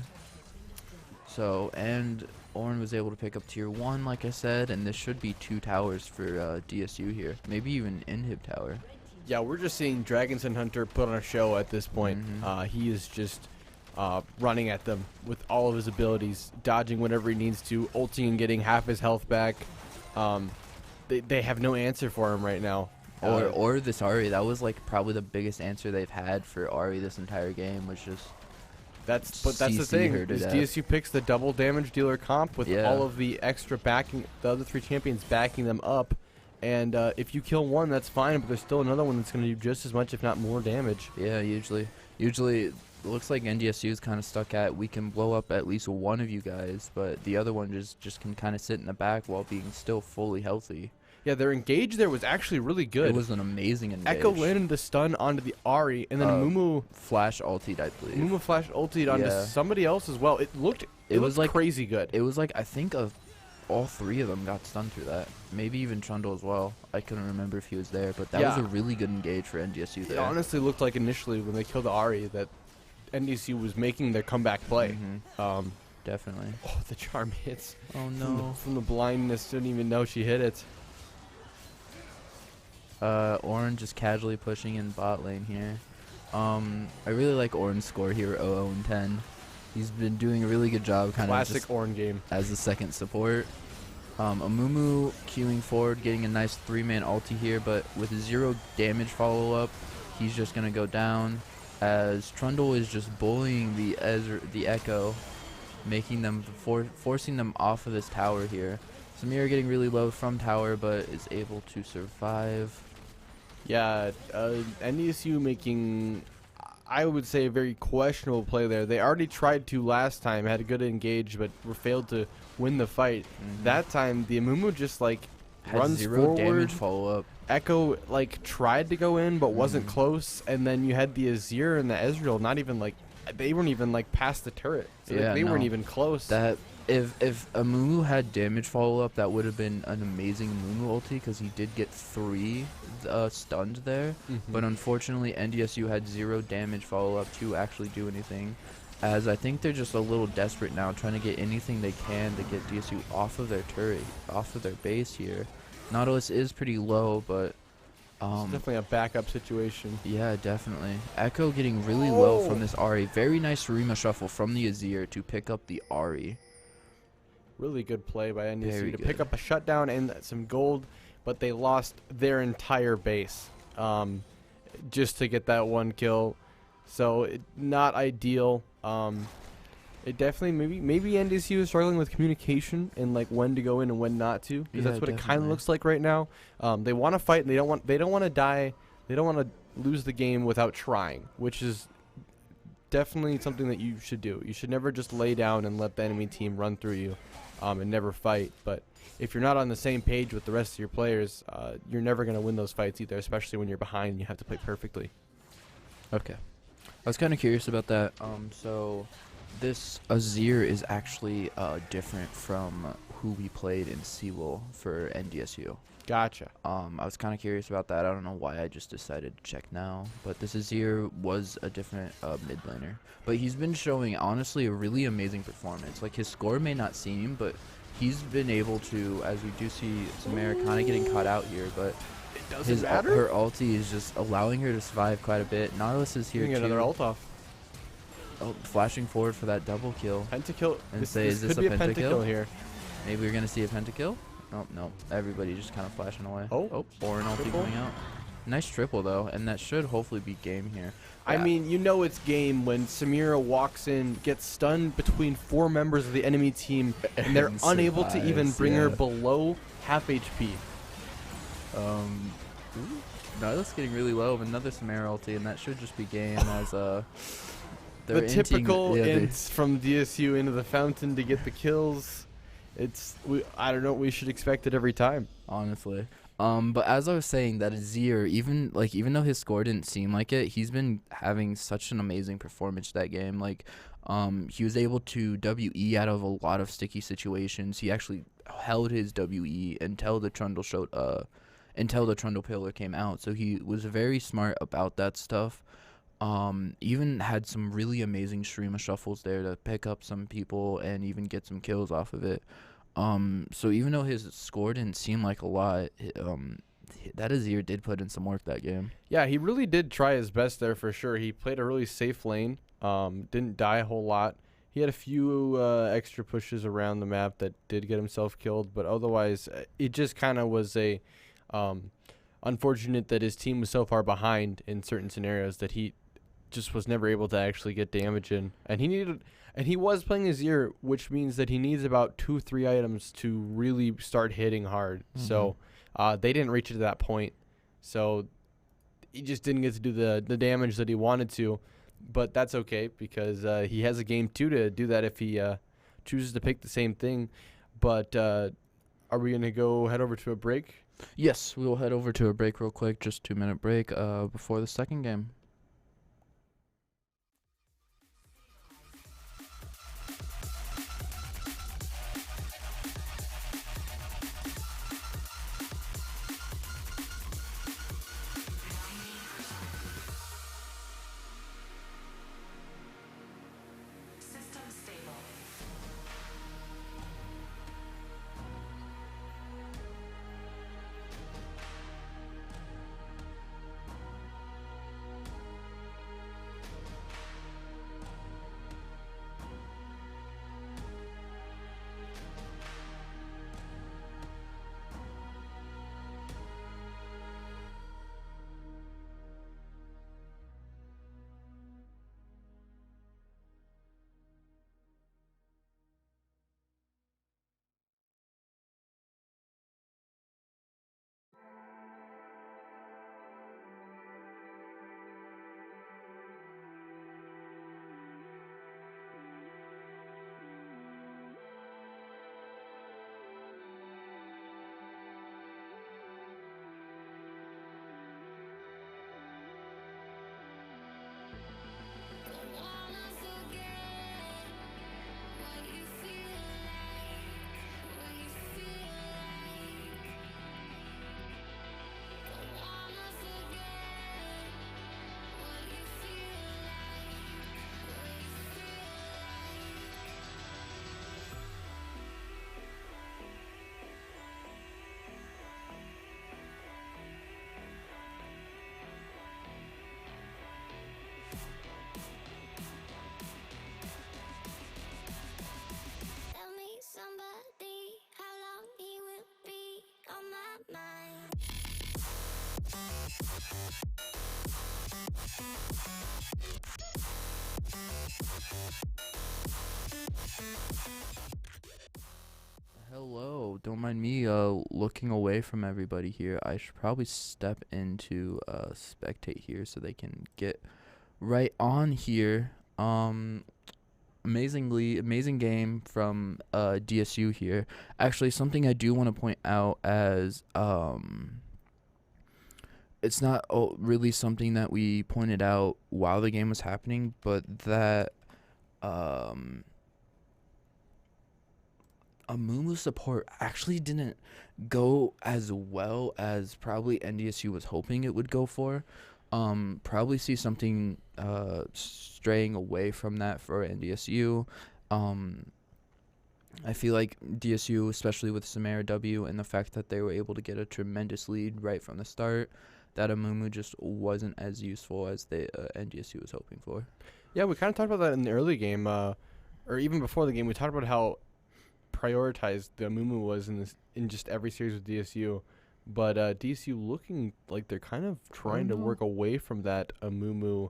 So, and Ornn was able to pick up tier 1, like I said, and this should be 2 towers for DSU here. Maybe even inhib tower. Yeah, we're just seeing Dragonson Hunter put on a show at this point. He is just running at them with all of his abilities, dodging whatever he needs to, ulting and getting half his health back. They have no answer for him right now. Or this Ahri. That was like probably the biggest answer they've had for Ahri this entire game, was just that's the thing. Is DSU picks the double damage dealer comp with all of the extra backing, the other 3 champions backing them up. And if you kill one, that's fine, but there's still another one that's going to do just as much, if not more damage. Yeah, usually it looks like NDSU is kind of stuck at, we can blow up at least one of you guys, but the other one just can kind of sit in the back while being still fully healthy. Yeah, their engage there was actually really good. It was an amazing engage. Echo landed the stun onto the Ahri, and then Mumu flash ultied, I believe. Mumu flash ultied onto somebody else as well. It was like crazy good. It was like, I think all 3 of them got stunned through that. Maybe even Trundle as well. I couldn't remember if he was there, but that was a really good engage for NDSU there. It honestly looked like initially when they killed the Ahri that NDSU was making their comeback play. Definitely. Oh, the charm hits. Oh no. From the blindness, didn't even know she hit it. Ornn just casually pushing in bot lane here. I really like Ornn's score here, 0-10. He's been doing a really good job, kind of classic Ornn game as the second support. Amumu queuing forward, getting a nice 3-man ulti here, but with 0 damage follow-up, he's just gonna go down. As Trundle is just bullying the Echo, making them forcing them off of this tower here. Samira getting really low from tower, but is able to survive. Yeah, NDSU making, I would say, a very questionable play there. They already tried to last time, had a good engage, but were failed to win the fight. That time, the Amumu just like runs 0 forward. damage follow up. Echo like tried to go in, but wasn't close, and then you had the Azir and the Ezreal. Not even like they weren't even like past the turret. So they weren't even close. That if Amumu had damage follow up, that would have been an amazing Amumu ulti, because he did get 3 stunned there. But unfortunately, NDSU had 0 damage follow up to actually do anything. As I think they're just a little desperate now, trying to get anything they can to get DSU off of their turret, off of their base here. Nautilus is pretty low, but it's definitely a backup situation. Yeah, definitely. Echo getting really low from this Ahri. Very nice Rima shuffle from the Azir to pick up the Ahri. Really good play by NDSU to pick up a shutdown and some gold, but they lost their entire base just to get that 1 kill. So not ideal. It definitely maybe NDSU is struggling with communication and like when to go in and when not to, because that's what it kind of looks like right now. They want to fight and they don't want to die. They don't want to lose the game without trying, which is definitely something that you should do. You should never just lay down and let the enemy team run through you and never fight. But if you're not on the same page with the rest of your players, you're never going to win those fights either, especially when you're behind and you have to play perfectly. Okay. I was kind of curious about that. So this Azir is actually different from who we played in CCL for NDSU. Gotcha. I was kind of curious about that. I don't know why I just decided to check now. But this Azir was a different mid laner. But he's been showing, honestly, a really amazing performance. Like, his score may not seem, but he's been able to, as we do see Samara kind of getting caught out here, but It doesn't matter. her ulti is just allowing her to survive quite a bit. Nautilus is here Getting too. another ult off. Oh, flashing forward for that double kill. Pentakill. And This, say, this is this could a be a pentakill? pentakill here. Maybe we're gonna see a pentakill. Oh no, everybody just kind of flashing away. Oh, Borin ulti triple. going out. Nice triple though, and that should hopefully be game here. I mean, you know it's game when Samira walks in, gets stunned between 4 members of the enemy team, and they're unable to even bring her below half HP. Nautilus getting really low. Another Samara ulti, and that should just be game as The typical ints from DSU into the fountain to get the kills. I don't know. We should expect it every time. honestly. But as I was saying, that Azir, even though his score didn't seem like it, he's been having such an amazing performance that game. Like, he was able to WE out of a lot of sticky situations. He actually held his WE until the Trundle pillar came out. So he was very smart about that stuff. Even had some really amazing stream of shuffles there to pick up some people and even get some kills off of it. So even though his score didn't seem like a lot, that Azir did put in some work that game. Yeah, he really did try his best there for sure. He played a really safe lane. Didn't die a whole lot. He had a few extra pushes around the map that did get himself killed, but otherwise it just kind of was a unfortunate that his team was so far behind in certain scenarios that he just was never able to actually get damage in. And he was playing Azir, which means that he needs about 2-3 items to really start hitting hard. Mm-hmm. So they didn't reach it to that point. So he just didn't get to do the damage that he wanted to. But that's okay because he has a game 2 to do that if he chooses to pick the same thing. But are we going to go head over to a break? Yes, we will head over to a break real quick, just 2-minute break before the second game. Hello, don't mind me looking away from everybody here. I should probably step into spectate here so they can get right on here. Amazing game from DSU here. Actually, something I do want to point out as it's not really something that we pointed out while the game was happening, but that Amumu support actually didn't go as well as probably NDSU was hoping it would go for. Probably see something straying away from that for NDSU. I feel like DSU, especially with Samara W and the fact that they were able to get a tremendous lead right from the start, that Amumu just wasn't as useful as the NDSU was hoping for. Yeah, we kind of talked about that in the early game, or even before the game. We talked about how prioritized the Amumu was in just every series with DSU. But DSU looking like they're kind of trying to work away from that Amumu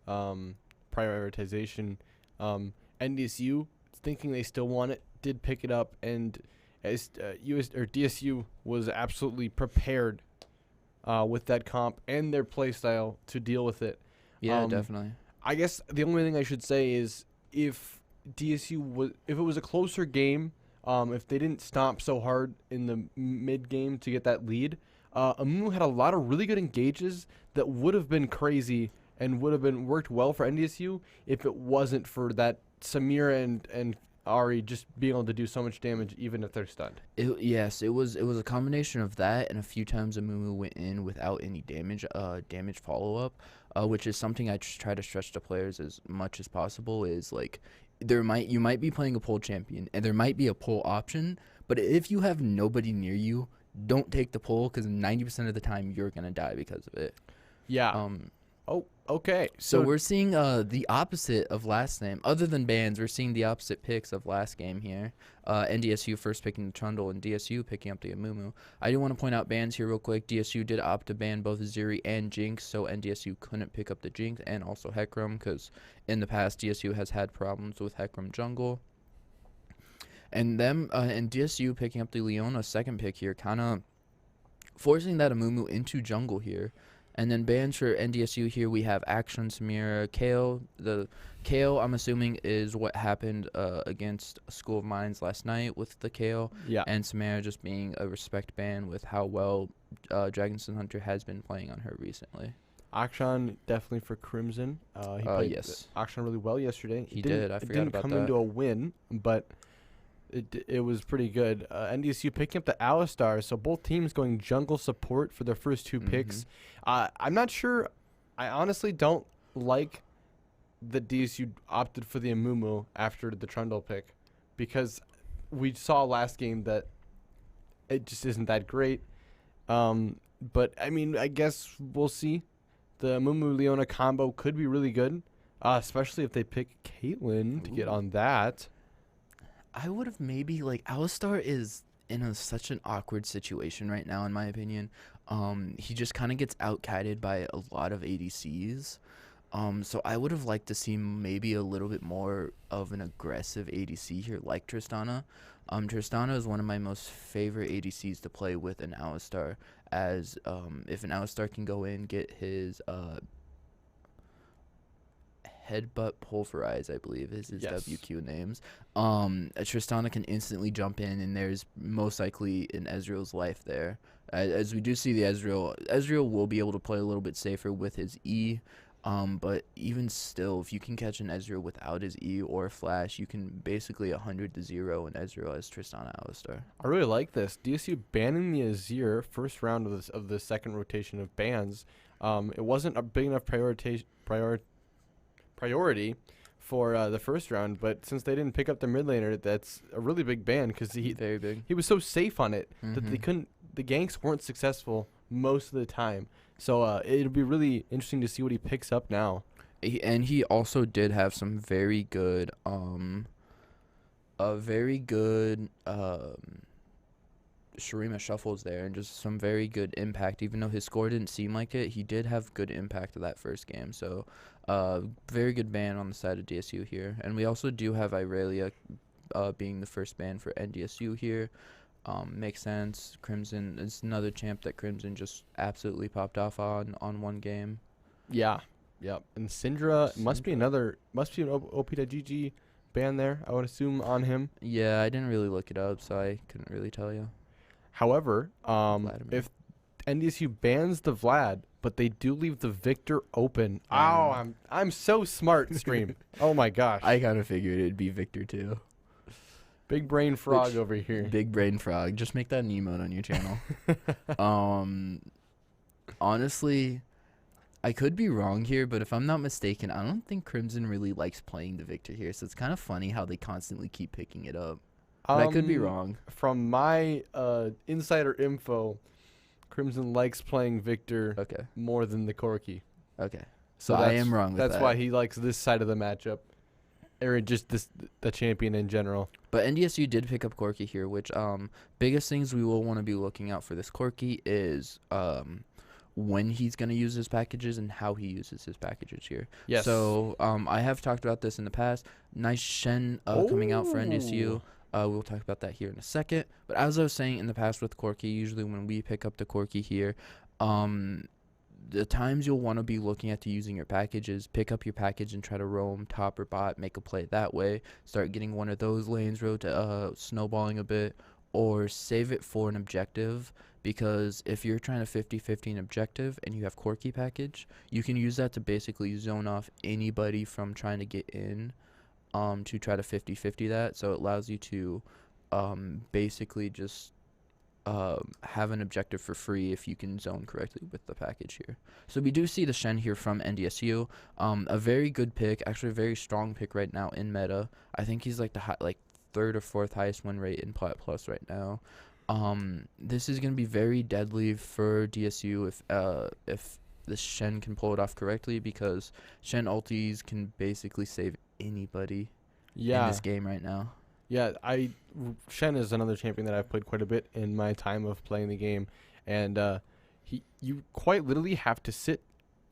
prioritization. NDSU, thinking they still want it, did pick it up, and as DSU was absolutely prepared with that comp and their play style to deal with it. Yeah, definitely. I guess the only thing I should say is if it was a closer game, if they didn't stomp so hard in the mid game to get that lead, Amumu had a lot of really good engages that would have been crazy and would have been worked well for NDSU if it wasn't for that Samira and Ari just being able to do so much damage even if they're stunned. Yes, it was a combination of that, and a few times Amumu went in without any damage follow-up, which is something I try to stretch to players as much as possible. Is like you might be playing a pull champion and there might be a pull option, but if you have nobody near you, don't take the pull because 90% of the time you're gonna die because of it. Yeah. Okay. So we're seeing the opposite of last game. Other than bans, we're seeing the opposite picks of last game here. NDSU first picking the Trundle and DSU picking up the Amumu. I do want to point out bans here real quick. DSU did opt to ban both Ziri and Jinx, so NDSU couldn't pick up the Jinx and also Hecarim because in the past DSU has had problems with Hecarim jungle. And DSU picking up the Leona second pick here, kind of forcing that Amumu into jungle here. And then bans for NDSU here, we have Action, Samira, Kale. The Kale, I'm assuming, is what happened against School of Mines last night with the Kale. Yeah. And Samira just being a respect ban with how well Dragonstone Hunter has been playing on her recently. Akshan definitely for Crimson. He played Akshan really well yesterday. He did. I forgot about that. It didn't come into a win, but it was pretty good. NDSU picking up the Alistar, so both teams going jungle support for their first two picks. I'm not sure. I honestly don't like that DSU opted for the Amumu after the Trundle pick because we saw last game that it just isn't that great. But, I mean, I guess we'll see. The Amumu-Leona combo could be really good, especially if they pick Caitlyn to get on that. I would have maybe, Alistar is in such an awkward situation right now, in my opinion. He just kind of gets out-kited by a lot of ADCs. So I would have liked to see maybe a little bit more of an aggressive ADC here, like Tristana. Tristana is one of my most favorite ADCs to play with an Alistar, as if an Alistar can go in, get his Headbutt Pulverize, I believe is his WQ names. Tristana can instantly jump in, and there's most likely an Ezreal's life there. As we do see the Ezreal will be able to play a little bit safer with his E. But even still, if you can catch an Ezreal without his E or flash, you can basically 100-0 an Ezreal as Tristana Alistar. I really like this. DSU banning the Azir first round of the second rotation of bans. It wasn't a big enough priority for the first round, but since they didn't pick up the mid laner, that's a really big ban because very big. He was so safe on it that the ganks weren't successful most of the time. So it'll be really interesting to see what he picks up now. And he also did have some very good Shurima shuffles there, and just some very good impact. Even though his score didn't seem like it, he did have good impact of that first game. So very good ban on the side of DSU here. And we also do have Irelia being the first ban for NDSU here. Makes sense. Crimson is another champ that Crimson just absolutely popped off on one game. Yeah. Yep. And Syndra must be an OP.GG ban there, I would assume, on him. Yeah, I didn't really look it up, so I couldn't really tell you. However, if NDSU bans the Vlad, but they do leave the Victor open. I'm so smart, stream. Oh my gosh. I kind of figured it'd be Victor too. Big brain frog over here. Big brain frog. Just make that an emote on your channel. Honestly, I could be wrong here, but if I'm not mistaken, I don't think Crimson really likes playing the Victor here. So it's kind of funny how they constantly keep picking it up. But I could be wrong. From my insider info, Crimson likes playing Victor Okay. more than the Corki. Okay. So I am wrong with that. That's why he likes this side of the matchup. Or just the champion in general. But NDSU did pick up Corki here, which biggest things we will want to be looking out for this Corki is when he's going to use his packages and how he uses his packages here. Yes. So I have talked about this in the past. Nice Shen coming out for NDSU. We'll talk about that here in a second. But as I was saying in the past with Corki, usually when we pick up the Corki here, the times you'll want to be looking at to using your packages, pick up your package and try to roam top or bot, make a play that way, start getting one of those lanes, snowballing a bit, or save it for an objective, because if you're trying to 50-50 an objective and you have Corki package, you can use that to basically zone off anybody from trying to get in to try to 50-50 that. So it allows you to basically just have an objective for free if you can zone correctly with the package here. So we do see the Shen here from NDSU. A very good pick, actually a very strong pick right now in meta. I think he's like the third or fourth highest win rate in Plat Plus right now. This is going to be very deadly for DSU if the Shen can pull it off correctly, because Shen ultis can basically save anybody in this game right now. Yeah, Shen is another champion that I've played quite a bit in my time of playing the game, and you quite literally have to sit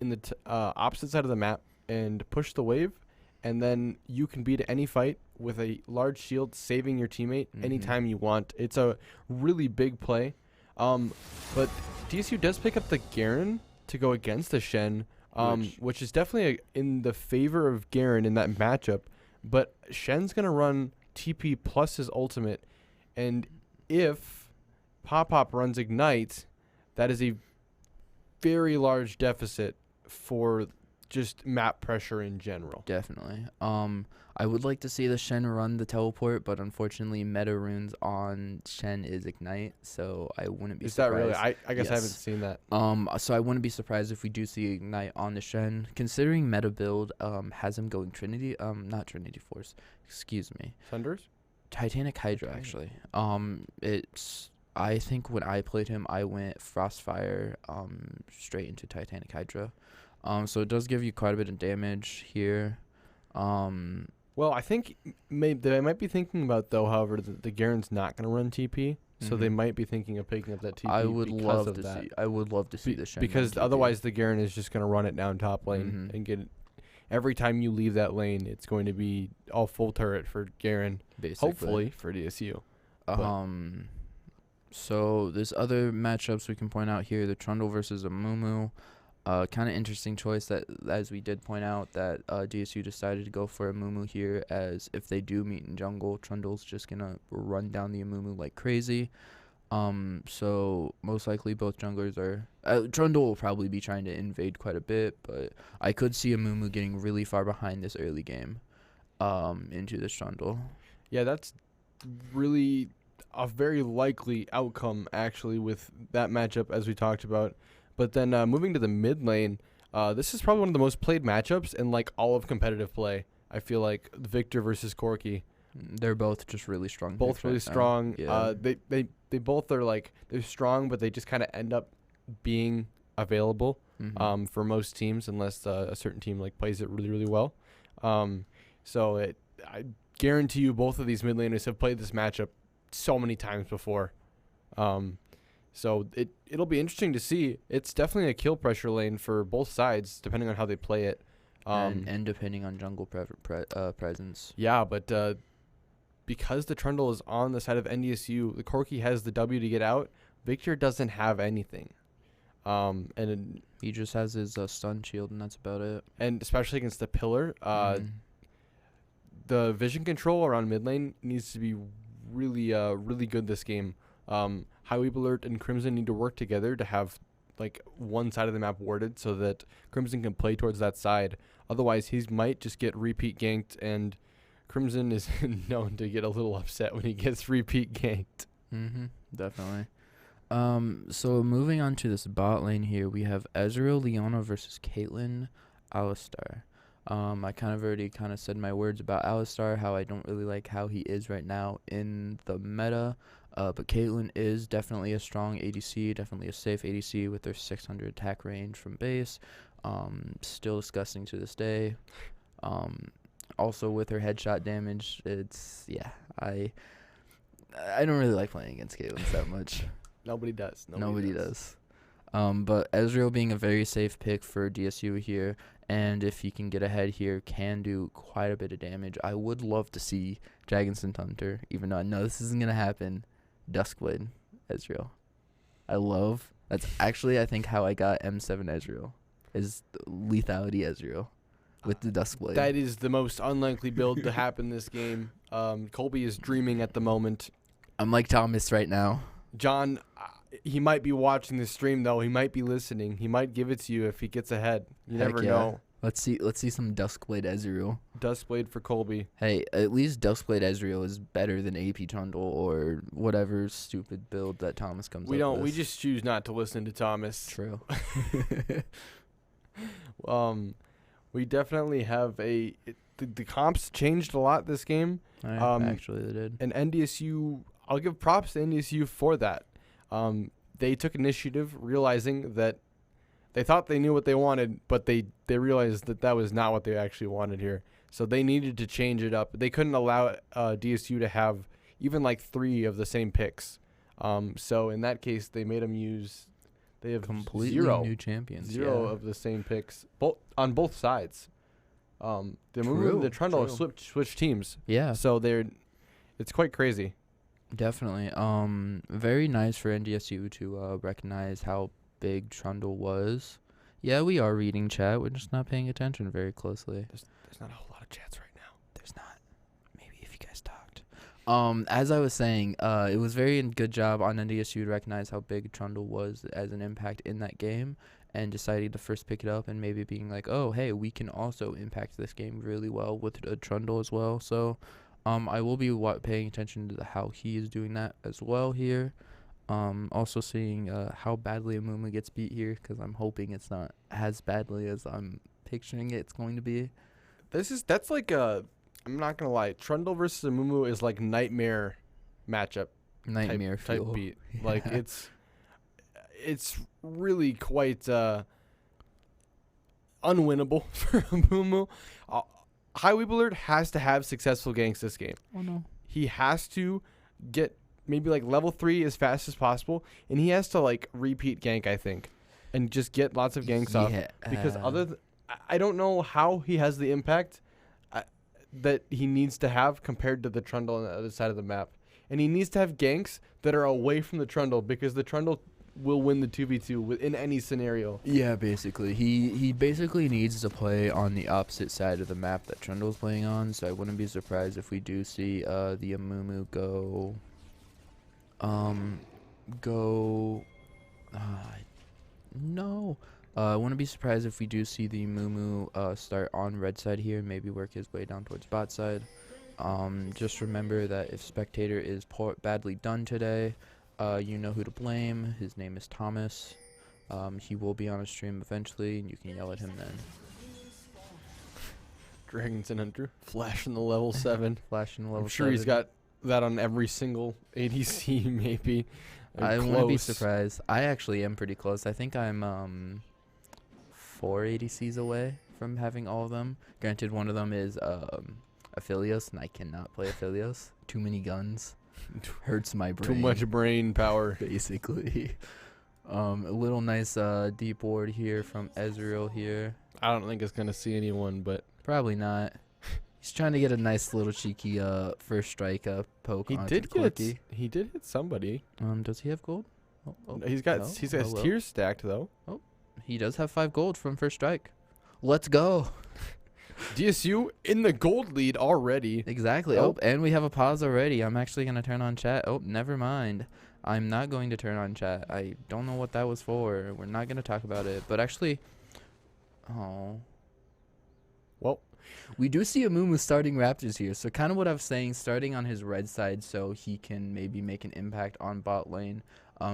in the opposite side of the map and push the wave, and then you can beat any fight with a large shield, saving your teammate anytime you want. It's a really big play, but DSU does pick up the Garen to go against the Shen, which is definitely in the favor of Garen in that matchup, but Shen's going to run TP plus his ultimate, and if Pop runs Ignite, that is a very large deficit for just map pressure in general. Definitely. I would like to see the Shen run the teleport, but unfortunately meta runes on Shen is Ignite, so I wouldn't be surprised. Is that really? I guess I haven't seen that. So I wouldn't be surprised if we do see Ignite on the Shen, considering meta build has him going Trinity, not Trinity Force, excuse me. Thunders? Titanic Hydra, actually. I think when I played him, I went Frostfire straight into Titanic Hydra. So it does give you quite a bit of damage here. Well, I think they might be thinking about, though, however, the Garen's not going to run TP, so they might be thinking of picking up that TP. I would love to see the Shen because otherwise the Garen is just going to run it down top lane and get it. Every time you leave that lane, it's going to be all full turret for Garen, basically. Hopefully for DSU. So there's other matchups we can point out here. The Trundle versus a Mumu. Kind of interesting choice, that as we did point out that DSU decided to go for a Mumu here, as if they do meet in jungle, Trundle's just going to run down the Amumu like crazy. So most likely both junglers are... Trundle will probably be trying to invade quite a bit, but I could see a Mumu getting really far behind this early game into this Trundle. Yeah, that's really a very likely outcome, actually, with that matchup, as we talked about. But then moving to the mid lane, this is probably one of the most played matchups in like all of competitive play. I feel like Victor versus Corki. They're both just really strong. Both really strong. Yeah. They both are like, they're strong, but they just kind of end up being available for most teams, unless a certain team like plays it really, really well. So I guarantee you both of these mid laners have played this matchup so many times before. So it'll be interesting to see. It's definitely a kill pressure lane for both sides, depending on how they play it. And depending on jungle presence. Yeah, but because the Trundle is on the side of NDSU, the Corki has the W to get out. Victor doesn't have anything. And he just has his stun shield, and that's about it. And especially against the pillar, the vision control around mid lane needs to be really, really good this game. Highwave Alert and Crimson need to work together to have like one side of the map warded so that Crimson can play towards that side. Otherwise, he might just get repeat ganked, and Crimson is known to get a little upset when he gets repeat ganked. Definitely. So moving on to this bot lane here, we have Ezreal Leona versus Caitlyn Alistar. I already said my words about Alistar, how I don't really like how he is right now in the meta. But Caitlyn is definitely a strong ADC, definitely a safe ADC with their 600 attack range from base. Still disgusting to this day. Also with her headshot damage, I don't really like playing against Caitlyn that much. Nobody does. Nobody does. But Ezreal being a very safe pick for DSU here, and if he can get ahead here, can do quite a bit of damage. I would love to see Dragonstone Hunter, even though I know this isn't going to happen, Duskblade Ezreal. That's actually, I think, how I got M7 Ezreal, is lethality Ezreal with the Duskblade. That is the most unlikely build to happen this game. Colby is dreaming at the moment. I'm like Thomas right now. John, he might be watching the stream, though. He might be listening. He might give it to you if he gets ahead. You never know. Let's see some Duskblade Ezreal. Duskblade for Colby. Hey, at least Duskblade Ezreal is better than AP Trundle or whatever stupid build that Thomas comes up with. We just choose not to listen to Thomas. True. We definitely have the comps changed a lot this game. Actually, they did. And NDSU, I'll give props to NDSU for that. They took initiative, realizing that they thought they knew what they wanted, but they realized that was not what they actually wanted here. So they needed to change it up. They couldn't allow DSU to have even like 3 of the same picks. So in that case, they made them use. They have completely new champions. Zero of the same picks, on both sides. The Trundle switch teams. Yeah. So it's quite crazy. Definitely. Very nice for NDSU to recognize how big Trundle was. Yeah, we are reading chat. We're just not paying attention very closely. There's not a whole lot of chats right now. There's not. Maybe if you guys talked. As I was saying, it was very good job on NDSU to recognize how big Trundle was as an impact in that game, and deciding to first pick it up and maybe being like, oh, hey, we can also impact this game really well with a Trundle as well. So I will be paying attention to how he is doing that as well here. Also seeing how badly Amumu gets beat here, because I'm hoping it's not as badly as I'm picturing it's going to be. That's like I'm not gonna lie, Trundle versus Amumu is like nightmare matchup. Nightmare type beat. Yeah. Like it's really quite unwinnable for Amumu. High Weeb Alert has to have successful ganks this game. Oh no. He has to get maybe like level 3 as fast as possible, and he has to like repeat gank, I think, and just get lots of ganks off. Because I don't know how he has the impact that he needs to have compared to the Trundle on the other side of the map. And he needs to have ganks that are away from the Trundle, because the Trundle will win the 2v2 in any scenario. Yeah, basically. He basically needs to play on the opposite side of the map that Trundle's playing on, so I wouldn't be surprised if we do see the Amumu go... no. I wouldn't be surprised if we do see the Mumu start on red side here and maybe work his way down towards bot side. Just remember that if Spectator is badly done today, you know who to blame. His name is Thomas. He will be on a stream eventually, and you can yell at him then. Dragonstone Hunter, flashing the level 7. Flashing the level 7. I'm sure he's got that on every single ADC, maybe. I wouldn't be surprised. I actually am pretty close. I think I'm 4 ADCs away from having all of them. Granted, one of them is Aphelios, and I cannot play Aphelios. Too many guns. Hurts my brain. Too much brain power. Basically. A little nice deep ward here from Ezreal here. I don't think it's going to see anyone, but... Probably not. He's trying to get a nice little cheeky first strike poke onto Corki. He did hit somebody. Does he have gold? He's got his tiers stacked, though. Oh, he does have 5 gold from first strike. Let's go. DSU in the gold lead already. Exactly. Oh, and we have a pause already. I'm actually going to turn on chat. Oh, never mind. I'm not going to turn on chat. I don't know what that was for. We're not going to talk about it. But actually, well, we do see Amumu starting Raptors here. So kind of what I was saying, starting on his red side so he can maybe make an impact on bot lane.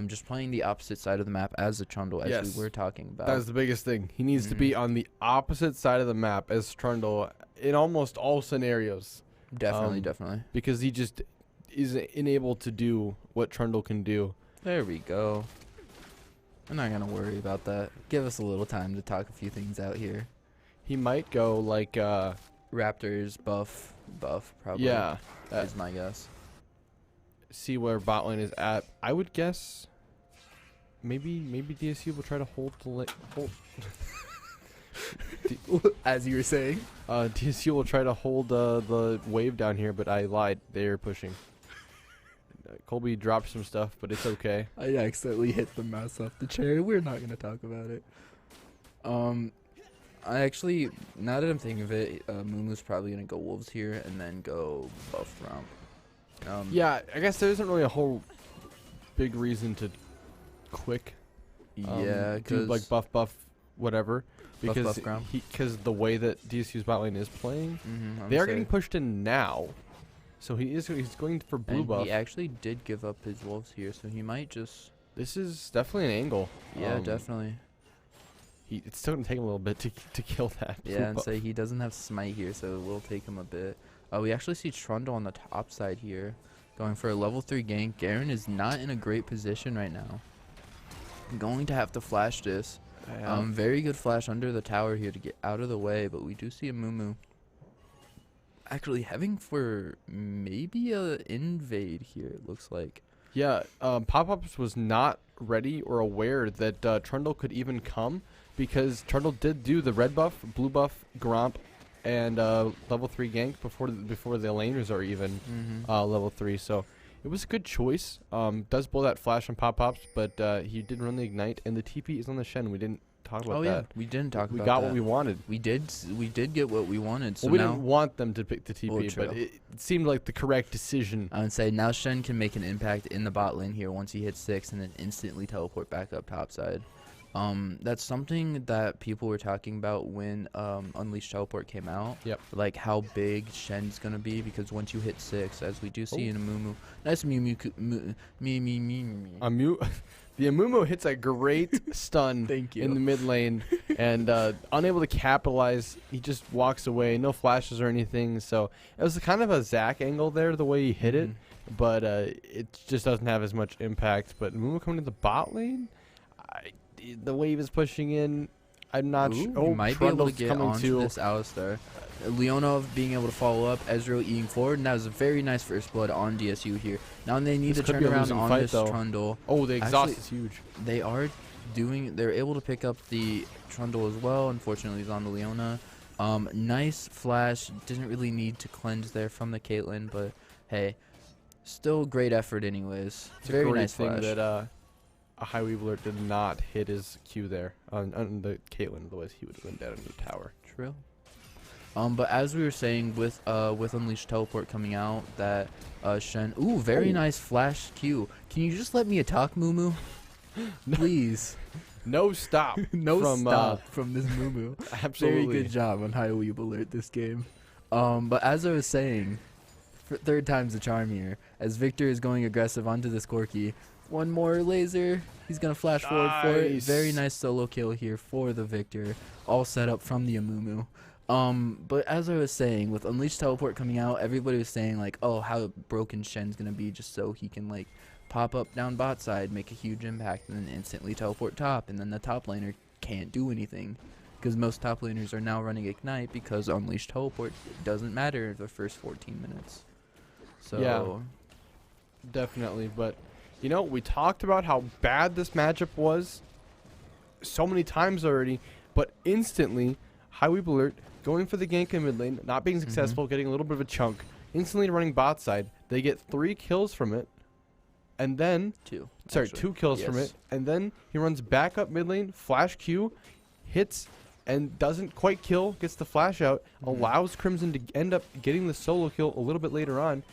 just playing the opposite side of the map as the Trundle, as Yes. we were talking about. That's the biggest thing. He needs to be on the opposite side of the map as Trundle in almost all scenarios. Definitely. Because he just is unable to do what Trundle can do. There we go. I'm not going to worry about that. Give us a little time to talk a few things out here. He might go like Raptors, buff, probably. Yeah. Is my guess. See where bot lane is at. I would guess maybe DSU will try to hold the As you were saying. DSU will try to hold the wave down here, but I lied. They're pushing. Colby dropped some stuff, but it's okay. I accidentally hit the mouse off the chair. We're not going to talk about it. I actually, now that I'm thinking of it, Moomoo's probably going to go Wolves here and then go buff Romp. Yeah, I guess there isn't really a whole big reason to quick. Yeah, do like buff whatever because buff because the way that DSU's bot lane is playing, they are getting pushed in now, so he's going for blue buff. He actually did give up his Wolves here, so he might just. This is definitely an angle. Yeah, definitely. It's still gonna take him a little bit to kill that. Yeah, and say he doesn't have smite here, so it will take him a bit. We actually see Trundle on the top side here, going for a level 3 gank. Garen is not in a great position right now. I'm going to have to flash this. Very good flash under the tower here to get out of the way, but we do see a Moo actually having for maybe a invade here, it looks like. Yeah, Pop-Ups was not ready or aware that Trundle could even come, because Trundle did do the red buff, blue buff, Gromp, and level 3 gank before the laners are even level 3. So it was a good choice. Does blow that flash on Pop-Pops, but he did run the ignite, and the TP is on the Shen. We didn't talk about that. Oh yeah, we didn't talk about that. We got what we wanted. We did get what we wanted. So well, we now didn't want them to pick the TP, but it seemed like the correct decision. I would say now Shen can make an impact in the bot lane here once he hits 6 and then instantly teleport back up topside. That's something that people were talking about when Unleashed Teleport came out. Yep. Like how big Shen's gonna be, because once you hit 6, as we do see in a Moo, nice me. The Amumu hits a great stun Thank you. in the mid lane, and unable to capitalize, he just walks away. No flashes or anything. So it was kind of a Zac angle there, the way he hit it, but it just doesn't have as much impact. But Amumu coming to the bot lane, the wave is pushing in. I'm not sure. Oh, might be able to get onto this this Alistar. Leonov being able to follow up, Ezreal eating forward, and that was a very nice first blood on DSU here. Now they need to turn around on this Trundle. Oh, the exhaust is huge. They're able to pick up the Trundle as well. Unfortunately, he's on the Leona. Nice flash. Didn't really need to cleanse there from the Caitlyn, but hey, still great effort anyways. It's very a great nice thing flash. that a High Weaver did not hit his Q there on the Caitlyn, otherwise he would have been dead under the tower. True. But as we were saying, with Unleashed Teleport coming out, that Shen, very nice flash Q. Can you just let me talk, Moo? Please. No stop. From this Moo. Absolutely. Very good job on High Weeb Alert this game. But as I was saying, for third time's the charm here, as Victor is going aggressive onto this Corki. One more laser. He's going to flash forward for it. Very nice solo kill here for the Victor. All set up from the Amumu. But as I was saying, with Unleashed Teleport coming out, everybody was saying, like, oh, how broken Shen's going to be just so he can, like, pop up down bot side, make a huge impact, and then instantly teleport top, and then the top laner can't do anything. Because most top laners are now running Ignite because Unleashed Teleport doesn't matter the first 14 minutes. So yeah, definitely. But, you know, we talked about how bad this matchup was so many times already, but instantly, High Weeb Alert going for the gank in mid lane, not being successful, getting a little bit of a chunk, instantly running bot side. They get 3 kills from it, and then 2 kills from it, and then he runs back up mid lane, flash Q, hits, and doesn't quite kill, gets the flash out, allows Crimson to end up getting the solo kill a little bit later on.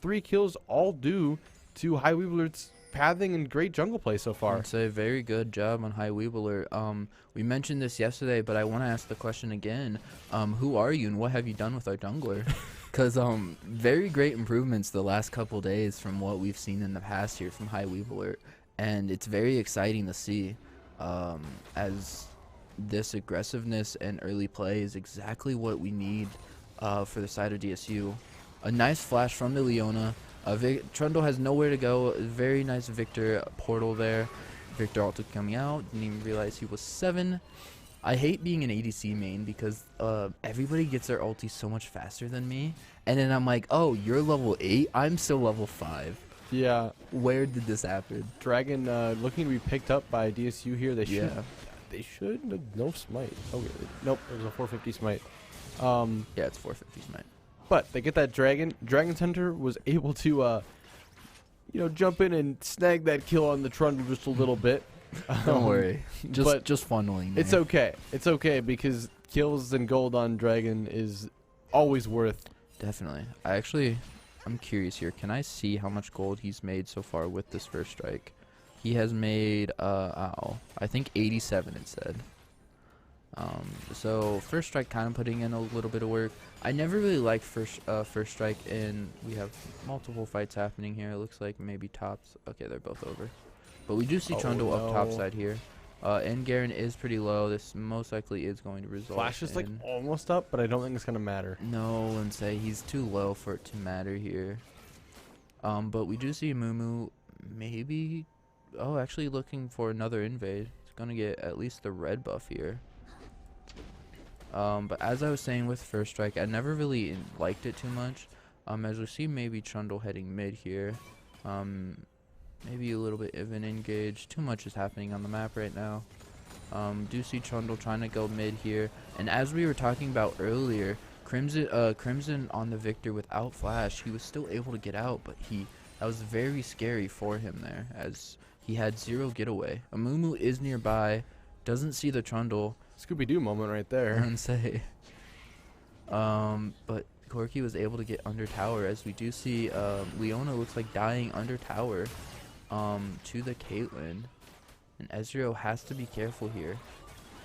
3 kills all due to High Weeb Alert's pathing and great jungle play so far. I'd say very good job on High Weeb Alert. We mentioned this yesterday, but I want to ask the question again. Who are you and what have you done with our jungler? Because very great improvements the last couple days from what we've seen in the past here from High Weeb Alert. and it's very exciting to see, as this aggressiveness and early play is exactly what we need for the side of DSU. A nice flash from the Leona. Trundle has nowhere to go. Very nice Victor portal there. Victor also coming out. Didn't even realize he was 7. I hate being an ADC main because everybody gets their ulti so much faster than me. And then I'm like, oh, you're level 8? I'm still level 5. Yeah. Where did this happen? Dragon looking to be picked up by DSU here. They should. They should. No smite. Okay. Nope. It was a 450 smite. Yeah, it's 450 smite. But they get that dragon. Dragon's Hunter was able to, jump in and snag that kill on the Trundle just a little bit. Don't worry. Just funneling. It's okay. It's okay because kills and gold on Dragon is always worth. Definitely. I'm curious here. Can I see how much gold he's made so far with this first strike? He has made, I think 87 it said. So first strike kind of putting in a little bit of work. I never really liked first strike, and we have multiple fights happening here. It looks like maybe tops. Okay, they're both over. But we do see Trundle up top side here. And Garen is pretty low. This most likely is going to result. Flash is like almost up, but I don't think it's gonna matter. No, and say he's too low for it to matter here. But we do see Mumu maybe. Oh, actually looking for another invade. He's gonna get at least the red buff here. But as I was saying with first strike, I never really liked it too much. As we see maybe Trundle heading mid here. Maybe a little bit of an engage. Too much is happening on the map right now. Do see Trundle trying to go mid here. And as we were talking about earlier, Crimson on the Victor without flash, he was still able to get out, but that was very scary for him there, as he had 0 getaway. Amumu is nearby, doesn't see the Trundle. Scooby-Doo moment right there. And say. But Corky was able to get under tower, as we do see Leona looks like dying under tower to the Caitlyn. And Ezreal has to be careful here.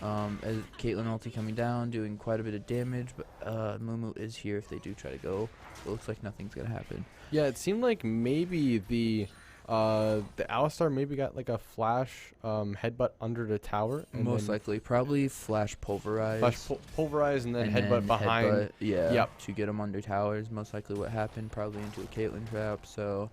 As Caitlyn ulti coming down, doing quite a bit of damage, but Mumu is here if they do try to go. It looks like nothing's gonna happen. Yeah, it seemed like maybe the Alistar maybe got like a flash headbutt under the tower. And most likely, probably flash pulverize. Pulverize and then headbutt behind. Headbutt, yeah. Yep. To get him under towers. Most likely what happened. Probably into a Caitlyn trap. So,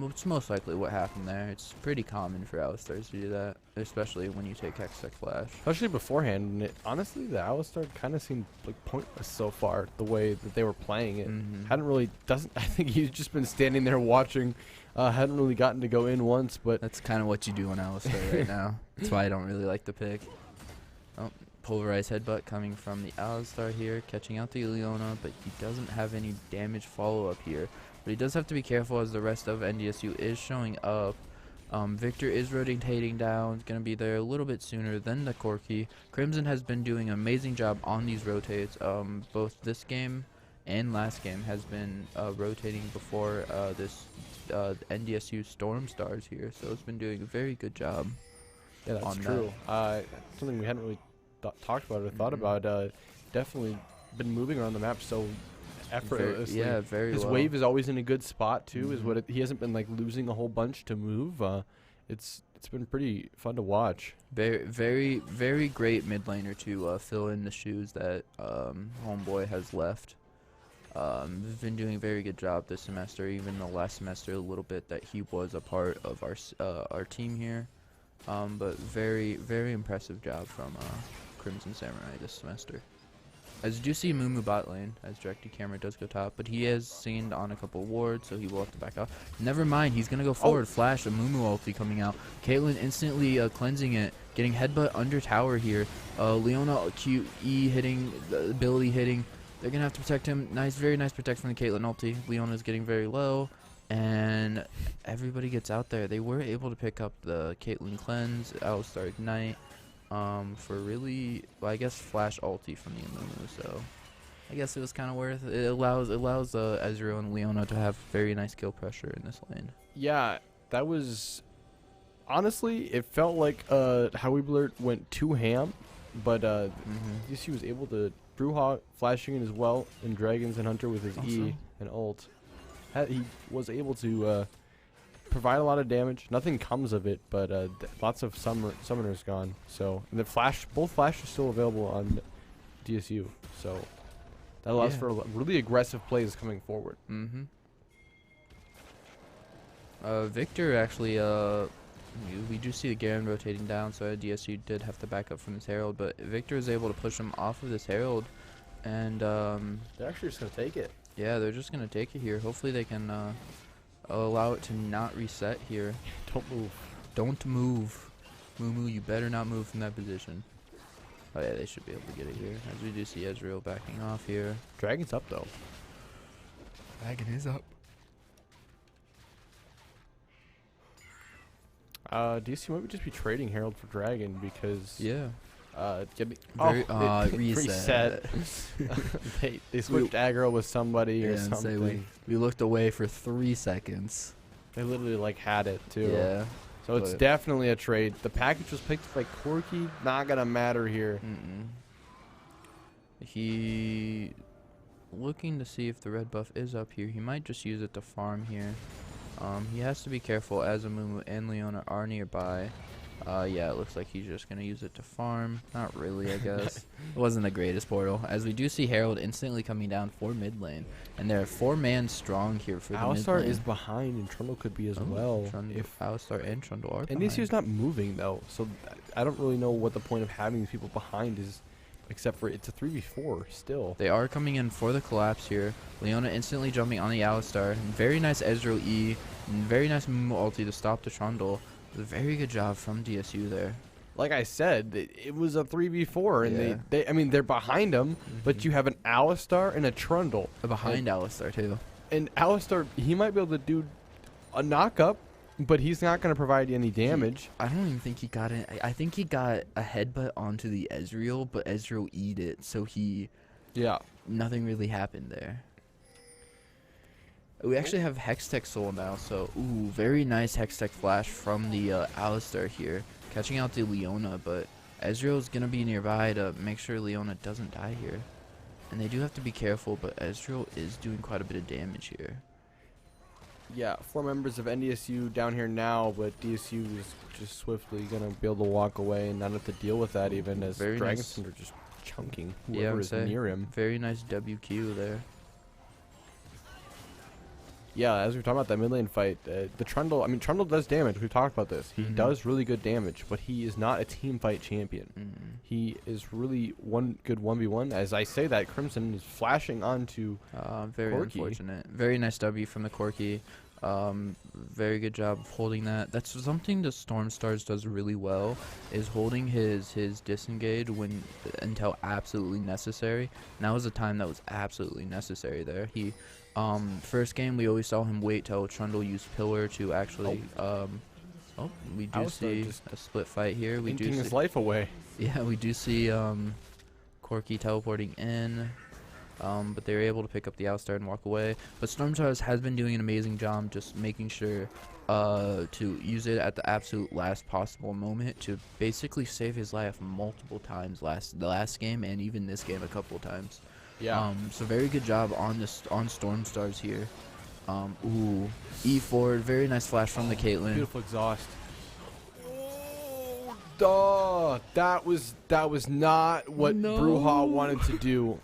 it's most likely what happened there. It's pretty common for Alistars to do that, especially when you take Hextech Flash. Especially beforehand. And honestly, the Alistar kind of seemed like pointless so far, the way that they were playing it. I think he's just been standing there watching. Hadn't really gotten to go in once, but that's kind of what you do on Alistar right now. That's why I don't really like the pick. Oh, pulverized headbutt coming from the Alistar here, catching out the Leona, but he doesn't have any damage follow-up here. But he does have to be careful as the rest of NDSU is showing up. Victor is rotating down. It's going to be there a little bit sooner than the Corky. Crimson has been doing an amazing job on these rotates. Both this game and last game has been rotating before this NDSU Storm Stars here. So it's been doing a very good job. Yeah, that's true. Something we hadn't really talked about or thought about. Definitely been moving around the map so effortlessly. Very His well. wave is always in a good spot too. Is what he hasn't been like losing a whole bunch to move. It's been pretty fun to watch. Very great mid laner to fill in the shoes that Homeboy has left. We've been doing a very good job this semester, even the last semester a little bit that he was a part of our team here. But very impressive job from Crimson Samurai this semester. As you do see Mumu bot lane, as directed camera does go top, but he has seen on a couple wards, so he will have to back off. Never mind, he's going to go forward. Flash, a Mumu ulti coming out. Caitlyn instantly cleansing it, getting headbutt under tower here. Leona QE hitting, the ability hitting. They're going to have to protect him. Very nice protect from the Caitlyn ulti. Leona's getting very low, and everybody gets out there. They were able to pick up the Caitlyn cleanse, Alistar ignite. For really, well, I guess flash ulti from the Amumu, so I guess it was kind of worth it. It allows Ezreal and Leona to have very nice kill pressure in this lane. Yeah, that was honestly, it felt like Howie Blurt went too ham, but DC was able to Brewhawk flashing in as well, and Dragons and Hunter with his E and ult. He was able to provide a lot of damage. Nothing comes of it, but lots of summoners gone. So and both flash are still available on DSU. So that allows for really aggressive plays coming forward. Mm-hmm. Victor actually, we do see the Garen rotating down, so DSU did have to back up from his Herald, but Victor is able to push him off of this Herald, and they're actually just gonna take it. Yeah, they're just gonna take it here. Hopefully they can allow it to not reset here. Don't move. Don't move. Mumu, you better not move from that position. Oh yeah, they should be able to get it here, as we do see Ezreal backing off here. Dragon's up though. Dragon is up. DSU might just be trading Herald for Dragon because reset. they switched aggro with somebody or something. We looked away for 3 seconds. They literally like had it too. Yeah. So it's definitely a trade. The package was picked by Corky. Not gonna matter here. He looking to see if the red buff is up here. He might just use it to farm here. He has to be careful as Amumu and Leona are nearby. Yeah, it looks like he's just going to use it to farm. Not really, I guess. It wasn't the greatest portal, as we do see Herald instantly coming down for mid lane. And they're 4-man strong here for the mid lane. Alistar is behind, and Trundle could be as well. If Alistar and Trundle are behind. NDSU is not moving, though, so I don't really know what the point of having these people behind is, except for it's a 3v4 still. They are coming in for the collapse here. Leona instantly jumping on the Alistar. Very nice Ezreal E. And very nice Mumu ulti to stop the Trundle. A very good job from DSU there. Like I said, it was a 3v4, and I mean, they're behind them, but you have an Alistar and a Trundle. Behind Alistar, too. And Alistar, he might be able to do a knock-up, but he's not going to provide any damage. I don't even think he got it. I think he got a headbutt onto the Ezreal, but Ezreal E'd it, so nothing really happened there. We actually have Hextech Soul now, so very nice Hextech Flash from the Alistar here, catching out the Leona, but Ezreal's gonna be nearby to make sure Leona doesn't die here. And they do have to be careful, but Ezreal is doing quite a bit of damage here. Yeah, 4 members of NDSU down here now, but DSU is just swiftly gonna be able to walk away and not have to deal with that even, as Dragons are just chunking whoever is near him. Very nice WQ there. Yeah, as we were talking about that mid lane fight, the Trundle, I mean, Trundle does damage. We've talked about this. He does really good damage, but he is not a team fight champion. He is really one good 1v1. As I say that, Crimson is flashing onto very Corky. Unfortunate. Very nice W from the Corky. Very good job of holding that. That's something the Stormstars does really well, is holding his disengage until absolutely necessary. And that was a time that was absolutely necessary there. He first game we always saw him wait till Trundle used Pillar to actually we do see a split fight here. We do see his life away. Yeah, we do see Corky teleporting in. But they were able to pick up the Alistar and walk away. But Stormstars has been doing an amazing job just making sure to use it at the absolute last possible moment to basically save his life multiple times the last game and even this game a couple of times. Yeah. So very good job on Stormstars here. E forward, very nice flash from the Caitlyn. Beautiful exhaust. Oh, that was not what Bruja wanted to do.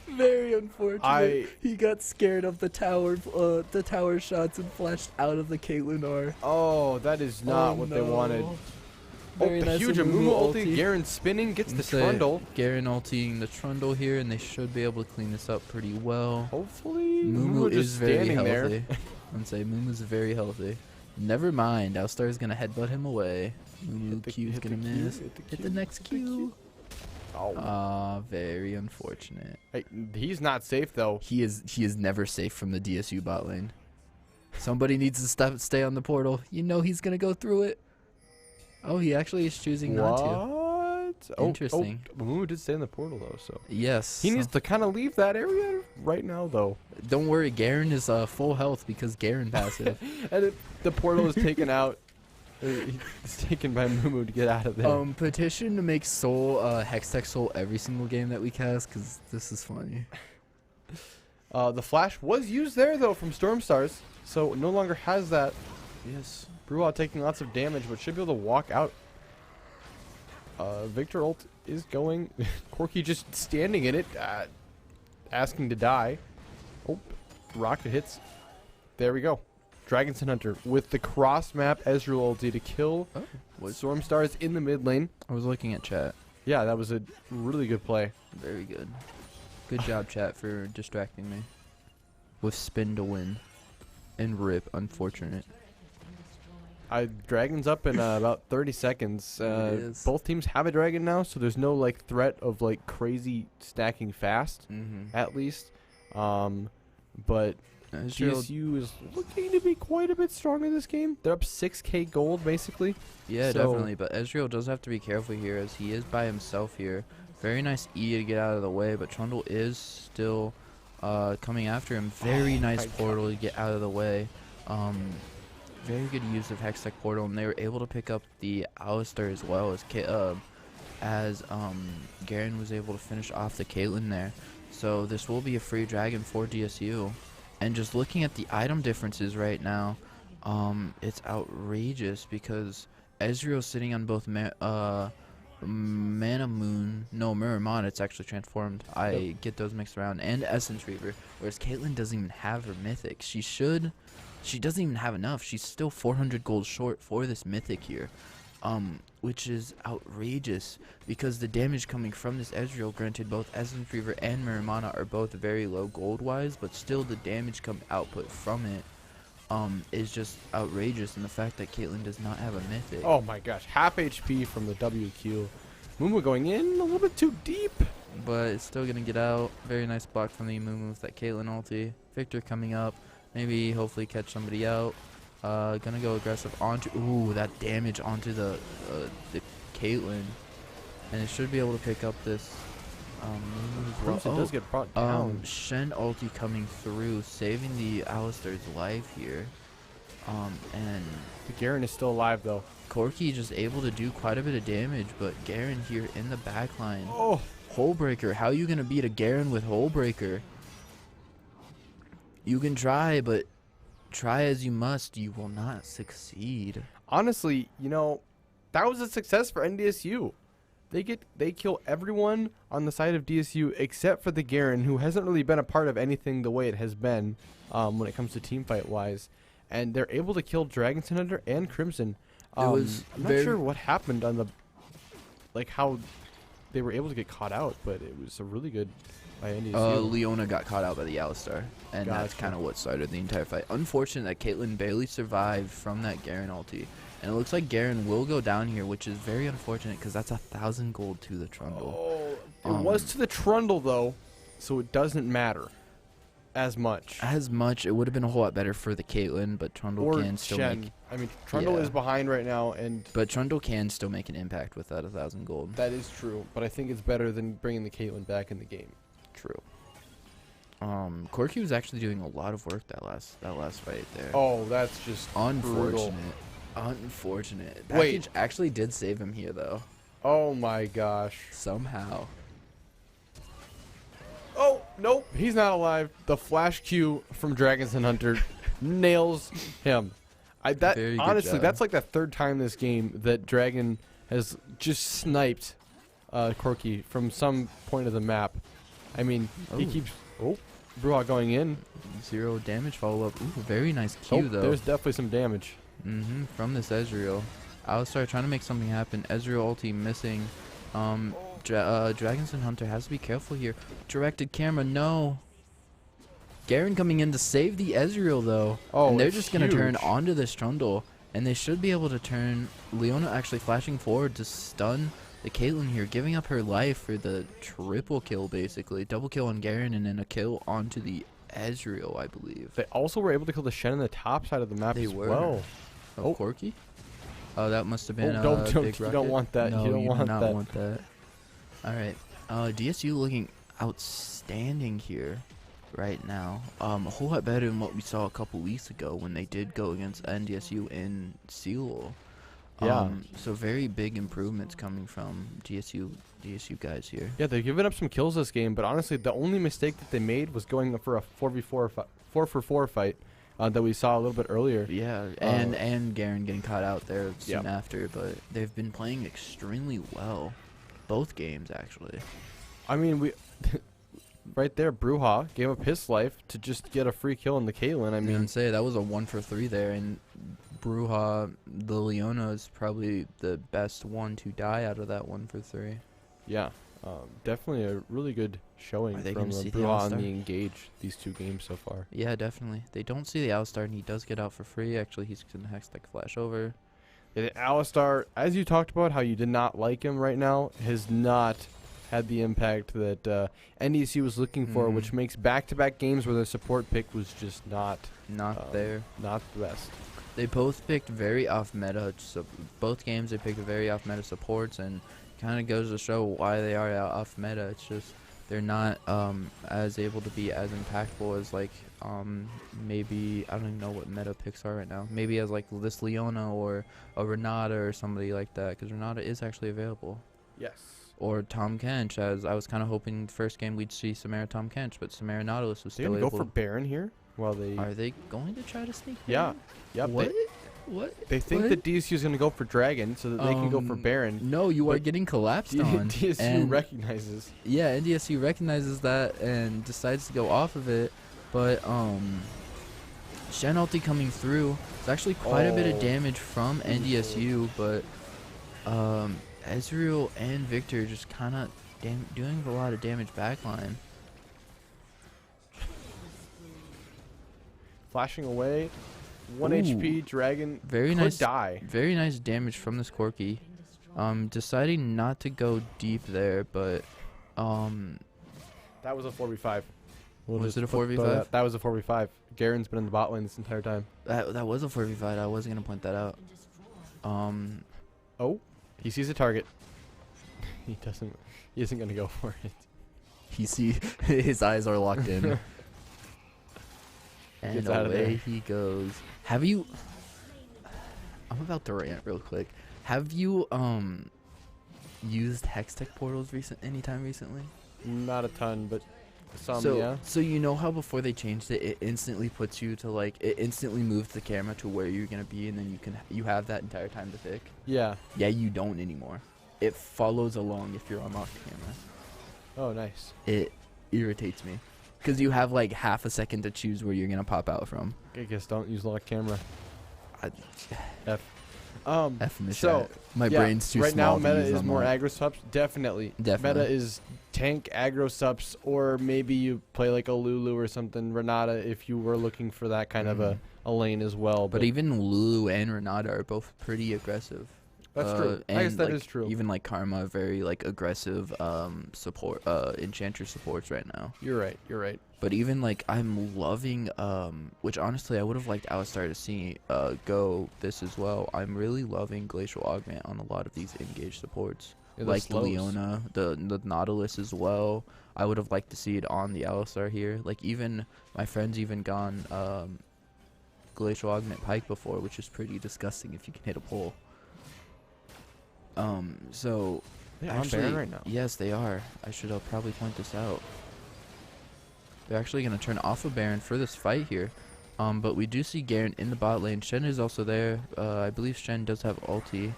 Very unfortunate. He got scared of the tower shots and flashed out of the Caitlyn R. Oh, that is not what they wanted. Very nice huge Amumu ulti. Garen spinning, gets the Trundle. Garen ulting the Trundle here, and they should be able to clean this up pretty well. Hopefully. Mumu is very healthy. I'm say Mumu's very healthy. Never mind, Alistar is going to headbutt him away. Mumu Q is going to miss. Hit the next Q. Very unfortunate. Hey, he's not safe though. He is never safe from the DSU bot lane. Somebody needs to stay on the portal. You know he's gonna go through it. Oh, he actually is choosing not to. Interesting. Mumu did stay in the portal though, so yes. He needs to kind of leave that area right now though. Don't worry, Garen is full health because Garen passive. And the portal is taken out. It's taken by Mumu to get out of there. Petition to make Soul Hextech Soul every single game that we cast, because this is funny. The flash was used there though from Stormstars, So no longer has that. Yes. Bruja taking lots of damage, but should be able to walk out. Victor ult is going. Corky just standing in it, asking to die. Oh, rocket hits. There we go. Dragonson Hunter with the cross map Ezreal ulti to kill Stormstars in the mid lane. I was looking at chat. Yeah, that was a really good play. Very good. Good job, chat, for distracting me. With spin to win. And rip, unfortunate. Dragon's up in about 30 seconds. Both teams have a dragon now, so there's no like threat of like crazy stacking fast, at least. But DSU is looking to be quite a bit stronger this game. They're up 6k gold basically. Yeah, definitely. But Ezreal does have to be careful here as he is by himself here. Very nice E to get out of the way, but Trundle is still coming after him. Very nice portal to get out of the way. Very good use of Hextech portal, and they were able to pick up the Alistar as well as Garen was able to finish off the Caitlyn there. So this will be a free dragon for DSU. And just looking at the item differences right now, it's outrageous because Ezreal's sitting on both Miramon, it's actually transformed. I get those mixed around, and Essence Reaver, whereas Caitlyn doesn't even have her mythic. She doesn't even have enough. She's still 400 gold short for this mythic here, which is outrageous because the damage coming from this Ezreal, granted both Essence Reaver and Miramon are both very low gold wise, but still the damage output from it is just outrageous, and the fact that Caitlyn does not have a mythic. Oh my gosh, half HP from the WQ. Mumu going in a little bit too deep, but it's still gonna get out. Very nice block from the Mumu with that Caitlyn ulti. Victor coming up, maybe hopefully catch somebody out. Gonna go aggressive onto that damage onto the Caitlyn, and it should be able to pick up this. Crimson does get brought down. Shen ulti coming through, saving the Alistar's life here. And the Garen is still alive though. Corky just able to do quite a bit of damage, but Garen here in the backline. Oh, Hullbreaker! How are you gonna beat a Garen with Hullbreaker? You can try, but try as you must, you will not succeed. Honestly, you know, that was a success for NDSU. They kill everyone on the side of DSU except for the Garen, who hasn't really been a part of anything the way it has been when it comes to team fight wise, and they're able to kill Dragonson Hunter and Crimson. I'm not sure what happened on the how they were able to get caught out, but it was a really good by NDSU. Leona got caught out by the Alistar, and that's kind of what started the entire fight. Unfortunate that Caitlyn barely survived from that Garen ulti. And it looks like Garen will go down here, which is very unfortunate because that's 1,000 gold to the Trundle. Oh, it was to the Trundle, though, so it doesn't matter as much. It would have been a whole lot better for the Caitlyn, but Trundle can still make... I mean, Trundle is behind right now, but Trundle can still make an impact with that 1,000 gold. That is true, but I think it's better than bringing the Caitlyn back in the game. True. Corky was actually doing a lot of work that last fight there. Oh, that's just unfortunate. Brutal. Unfortunate. Package actually did save him here, though. Oh my gosh. Somehow. Oh, nope. He's not alive. The flash Q from Dragonson Hunter nails him. Honestly, that's like the third time this game that Dragon has just sniped Corky from some point of the map. I mean, he keeps... Oh, Bruja going in. 0 damage follow-up. Ooh, very nice Q, though. There's definitely some damage. From this Ezreal. Alistar trying to make something happen. Ezreal ulti missing. Dragonson Hunter has to be careful here. Directed camera, no. Garen coming in to save the Ezreal, though. Oh, and they're just going to turn onto this Trundle. And they should be able to turn. Leona actually flashing forward to stun the Caitlyn here, giving up her life for the triple kill, basically. Double kill on Garen and then a kill onto the Ezreal, I believe. They also were able to kill the Shen on the top side of the map as well. Oh, Corky? Oh, that must have been you don't want that. No, you don't want not that. want that. All right. DSU looking outstanding here right now. A whole lot better than what we saw a couple weeks ago when they did go against NDSU in CCL. Yeah. So very big improvements coming from DSU guys here. Yeah, they've given up some kills this game, but honestly, the only mistake that they made was going for a 4v4 4-for-4 fight that we saw a little bit earlier. Yeah, and Garen getting caught out there soon after, but they've been playing extremely well, both games actually. I mean, we right there, Bruja gave up his life to just get a free kill on the Caitlyn. I mean, say that was a 1 for 3 there, and Bruja, the Leona, is probably the best one to die out of that 1 for 3. Yeah, definitely a really good showing Are they from gonna see the Bruja on All-Star? the Engage these 2 games so far. Yeah, definitely. They don't see the Alistar, and he does get out for free. Actually, he's gonna Hextech flash over. Yeah, the Alistar, as you talked about, how you did not like him right now, has not had the impact that NDSU was looking for, which makes back-to-back games where their support pick was just not there. not the best. They both picked very off-meta. So both games they picked very off-meta supports, and kind of goes to show why they are off-meta. It's just they're not as able to be as impactful as like maybe I don't even know what meta picks are right now. Maybe as like this Leona or a Renata or somebody like that, because Renata is actually available. Yes. Or Tom Kench, as I was kind of hoping the first game we'd see Samara Tom Kench, but Samara Nautilus was still They're able. gonna go for Baron here. While they Are they going to try to sneak? Yeah. Yep. What? What? They think What? that DSU is gonna go for Dragon so that they can go for Baron. No, you are but collapsed on. DSU and recognizes. yeah, NDSU recognizes that and decides to go off of it. But Shen ulti coming through. It's actually quite a bit of damage from NDSU, but Ezreal and Victor just kind of doing a lot of damage backline. Flashing away. 1 Ooh. HP Dragon Very could nice. die. Very nice damage from this Corki. Deciding not to go deep there, but That was a 4v5. Was it a throw 4v5? That was a 4v5. Garen's been in the bot lane this entire time. That was a 4v5. I wasn't gonna point that out. Oh, he sees a target. He doesn't. He isn't gonna go for it. His eyes are locked in. And Gets out of away there. he goes. Have you? I'm about to rant real quick. Have you used Hextech portals anytime recently? Not a ton, but some. So, yeah. so you know how before they changed it, it instantly puts you to like it instantly moves the camera to where you're gonna be, and then you have that entire time to pick. Yeah. Yeah, you don't anymore. It follows along if you're on locked camera. Oh, nice. It irritates me because you have like half a second to choose where you're gonna pop out from. I guess don't use lock camera. I, F. F in the So chat. My yeah, brain's too right small. now, to meta use is more unlock. aggro subs. Definitely. Definitely. Meta is tank aggro subs, or maybe you play like a Lulu or something. Renata, if you were looking for that kind of a lane as well. But even Lulu and Renata are both pretty aggressive. That's true. I And guess that like, is true. Even like Karma, very like aggressive support Enchantress supports right now. You're right. You're right. But even like I'm loving which honestly I would have liked Alistar to see go this as well. I'm really loving Glacial Augment on a lot of these engaged supports. Yeah, the Like the slows. Leona, the Nautilus as well. I would have liked to see it on the Alistar here. Like even my friend's even gone Glacial Augment Pike before, which is pretty disgusting if you can hit a pole. So They're on actually, Baron right now. yes, they are. I should probably point this out. They're actually going to turn off of Baron for this fight here. But we do see Garen in the bot lane. Shen is also there. I believe Shen does have ulti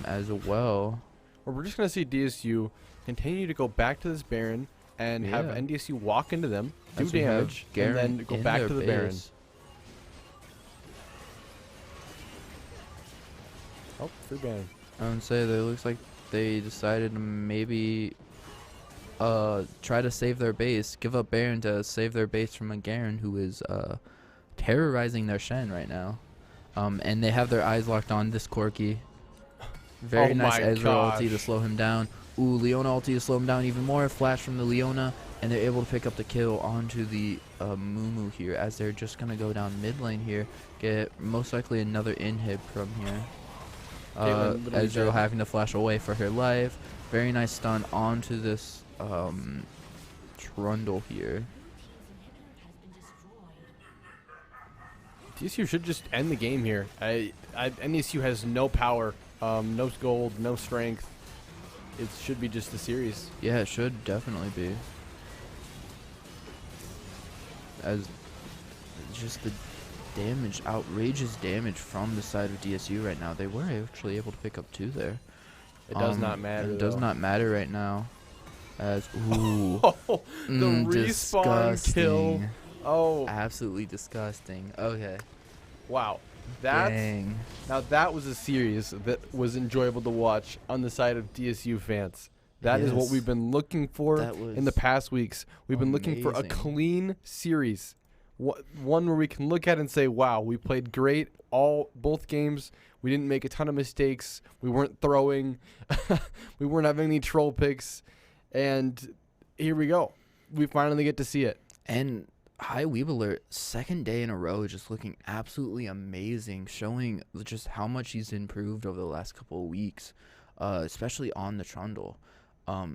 as well. Or we're just gonna see DSU continue to go back to this Baron and have Yeah. NDSU walk into them, do As we have damage, Garen and then go in back their to the Baron. base. Oh, free Baron. I would say that it looks like they decided to maybe try to save their base, give up Baron to save their base from a Garen who is terrorizing their Shen right now. And they have their eyes locked on this Corki. Very Oh nice my Ezreal ulti to gosh. slow him down. Ooh, Leona ulti to slow him down even more. Flash from the Leona, and they're able to pick up the kill onto the Mumu here as they're just going to go down mid lane here. Get most likely another inhib from here. Caitlyn literally Ezreal dead. having to flash away for her life. Very nice stun onto this Trundle here. DSU should just end the game here. NDSU has no power, no gold, no strength. It should be just the series. Yeah, it should definitely be. As just damage, outrageous damage from the side of DSU right now. They were actually able to pick up 2 there. It does not matter. It does not matter right now. As ooh, the respawn kill. Oh, absolutely disgusting. Okay. Wow. Dang. Now that was a series that was enjoyable to watch on the side of DSU fans. That is what we've been looking for in the past weeks. We've been looking for a clean series. One where we can look at and say, wow, we played great both games. We didn't make a ton of mistakes. We weren't throwing. We weren't having any troll picks. And here we go. We finally get to see it. And High Weebeler, second day in a row, just looking absolutely amazing, showing just how much he's improved over the last couple of weeks, especially on the Trundle.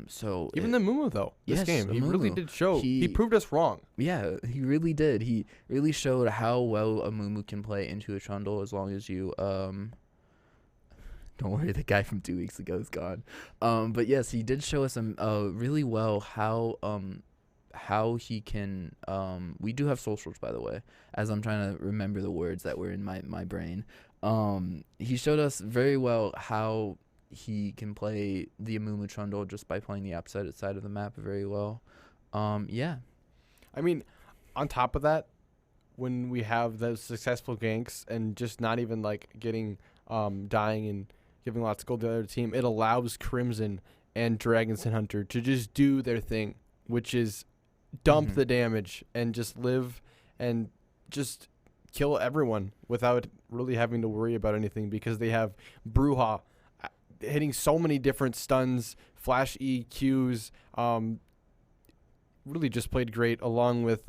So even the Mumu though, this game, he really did show. He proved us wrong. Yeah, he really did. He really showed how well a Mumu can play into a Trundle as long as you don't worry, the guy from 2 weeks ago is gone. But yes, he did show us really well how he can. We do have socials, by the way, as I'm trying to remember the words that were in my brain. He showed us very well how he can play the Amumu Trundle just by playing the opposite side of the map very well. Yeah. I mean, on top of that, when we have those successful ganks and just not even like getting dying and giving lots of gold to the other team, it allows Crimson and Dragons and Hunter to just do their thing, which is dump the damage and just live and just kill everyone without really having to worry about anything, because they have Bruja hitting so many different stuns, flash E, Qs, really just played great, along with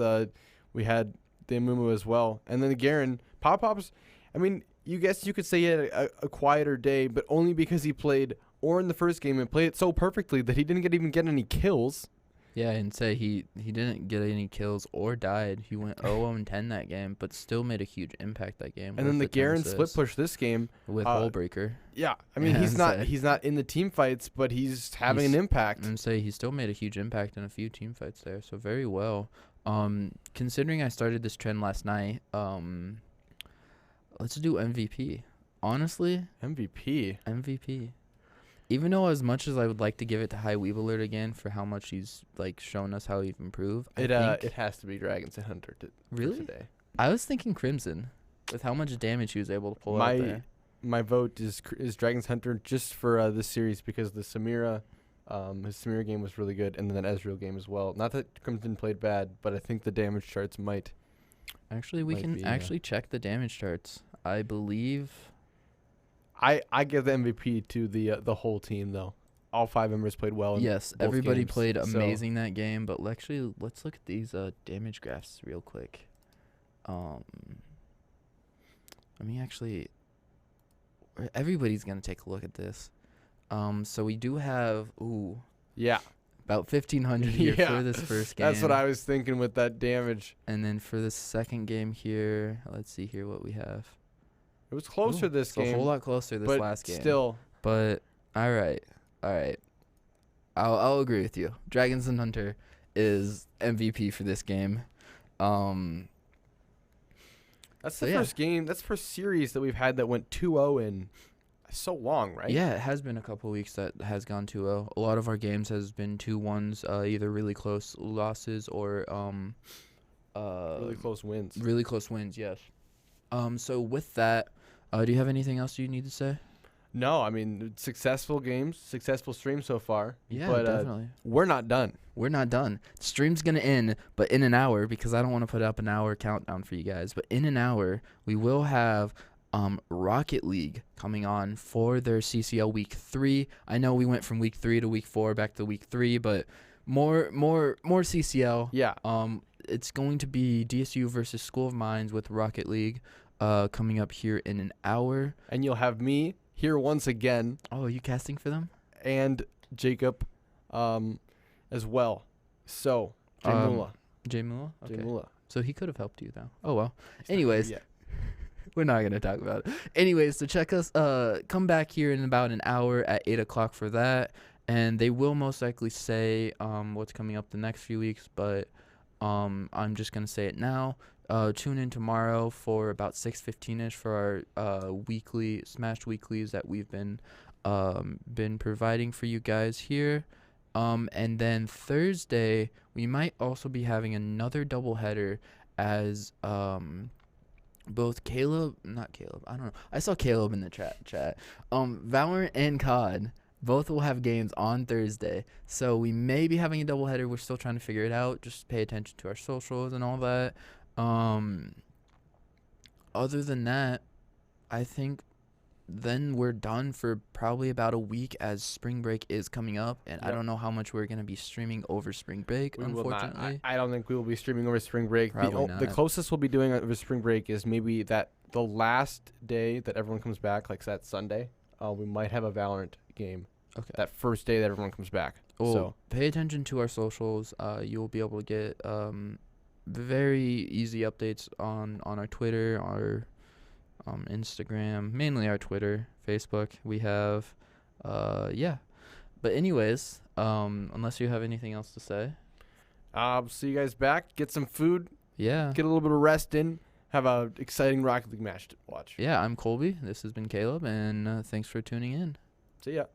we had the Amumu as well. And then the Garen, Pop-Pops, I mean, you guess you could say he had a quieter day, but only because he played in the first game and played it so perfectly that he didn't even get any kills. Yeah, and say he didn't get any kills or died. He went 0-10 that game, but still made a huge impact that game. And then the Garen split push this game with Hullbreaker. Yeah, I mean he's not in the team fights, but he's having an impact. And say he still made a huge impact in a few team fights there, so very well. Considering I started this trend last night, let's do MVP. Honestly, MVP. Even though as much as I would like to give it to High Weebeler again for how much he's like shown us how he's improved, it has to be Dragons and Hunter today. I was thinking Crimson with how much damage he was able to pull out there. My vote is Dragons Hunter just for this series, because the Samira, his Samira game was really good, and then that Ezreal game as well. Not that Crimson played bad, but I think the damage charts might. Actually, we can check the damage charts. I believe. I give the MVP to the whole team though. All 5 members played well. Yes, everybody played amazing that game. But actually, let's look at these damage graphs real quick. Everybody's gonna take a look at this. So we do have about 1,500 here for this first game. That's what I was thinking with that damage. And then for the second game here, let's see here what we have. It was closer this game. A whole lot closer this last game. Still. But all right. I'll agree with you. Dragons and Hunter is MVP for this game. That's the first game. That's the first series that we've had that went 2-0 in so long, right? Yeah, it has been a couple of weeks that has gone 2-0. A lot of our games has been 2-1s, either really close losses or really close wins. Really close wins, yes. So with that, do you have anything else you need to say? No, I mean, successful games, successful stream so far. Yeah, but, definitely. We're not done. We're not done. Stream's going to end, but in an hour, because I don't want to put up an hour countdown for you guys, but in an hour, we will have Rocket League coming on for their CCL Week 3. I know we went from Week 3 to Week 4 back to Week 3, but more CCL. Yeah. It's going to be DSU versus School of Mines with Rocket League coming up here in an hour. And you'll have me here once again. Oh, are you casting for them? And Jacob as well. So, Jay Mula. Okay. Jay Mula. So he could have helped you, though. Oh, well. Anyways, we're not going to talk about it. Anyways, so check us. Come back here in about an hour at 8 o'clock for that. And they will most likely say what's coming up the next few weeks, but I'm just going to say it now. tune in tomorrow for about 6:15ish for our weekly Smash weeklies that we've been providing for you guys here. And then Thursday we might also be having another doubleheader as both not Caleb, I don't know. I saw Caleb in the chat. Valorant and COD both will have games on Thursday. So we may be having a doubleheader. We're still trying to figure it out. Just pay attention to our socials and all that. Other than that, I think then we're done for probably about a week as spring break is coming up, and I don't know how much we're going to be streaming over spring break, unfortunately. I don't think we will be streaming over spring break. The closest we'll be doing over spring break is maybe the last day that everyone comes back, like that Sunday. We might have a Valorant game. Okay. That first day that everyone comes back. Well, so pay attention to our socials. You'll be able to get very easy updates on our Twitter, our Instagram, mainly our Twitter, Facebook. We have, yeah. But anyways, unless you have anything else to say. See you guys back. Get some food. Yeah. Get a little bit of rest in. Have a exciting Rocket League match to watch. Yeah, I'm Colby. This has been Caleb, and thanks for tuning in. See ya.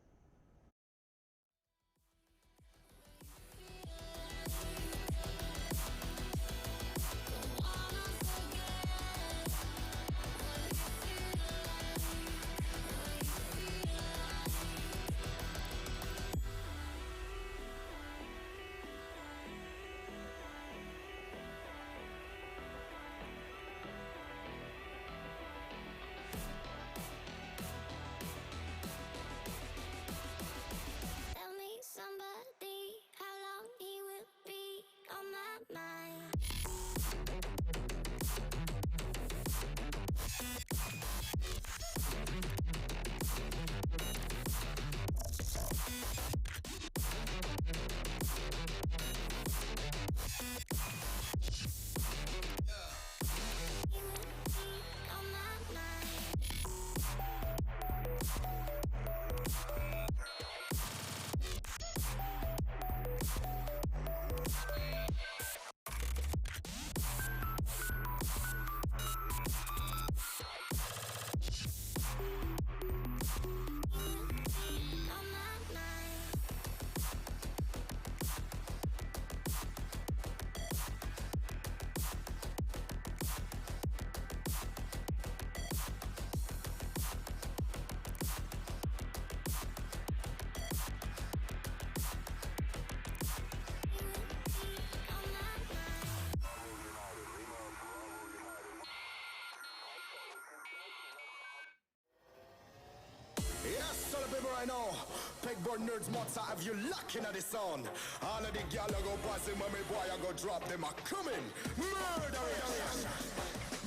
Yes, so the people right now. Pegboard nerds mods have you locking at the sound. All of the gal go passing when me boy I go drop them a coming. Murderers.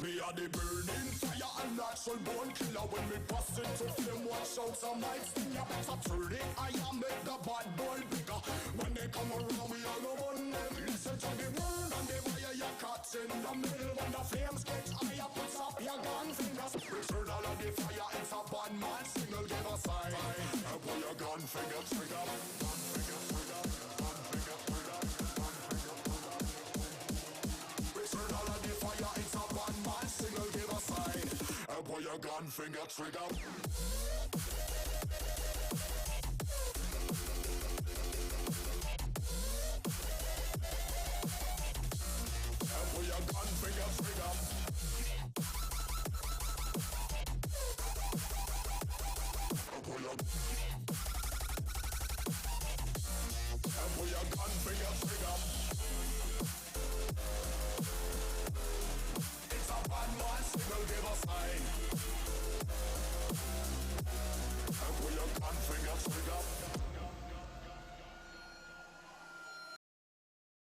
Me are the burning fire and natural born killer. When me bust into flame, watch out some mics. You better turn it. I am make the bad boy bigger. When they come around, we all know one them. Listen to the word and the fire you cut in the middle. When the flames get higher, put up your gun fingers. Return all of the fire. It's a bad man signal. Give a sign. Pull your gun finger trigger. Gun finger trigger. Gun finger trigger. Gun finger trigger. Return all of the fire. It's a bad man signal. Give a sign. Pull your gun finger trigger.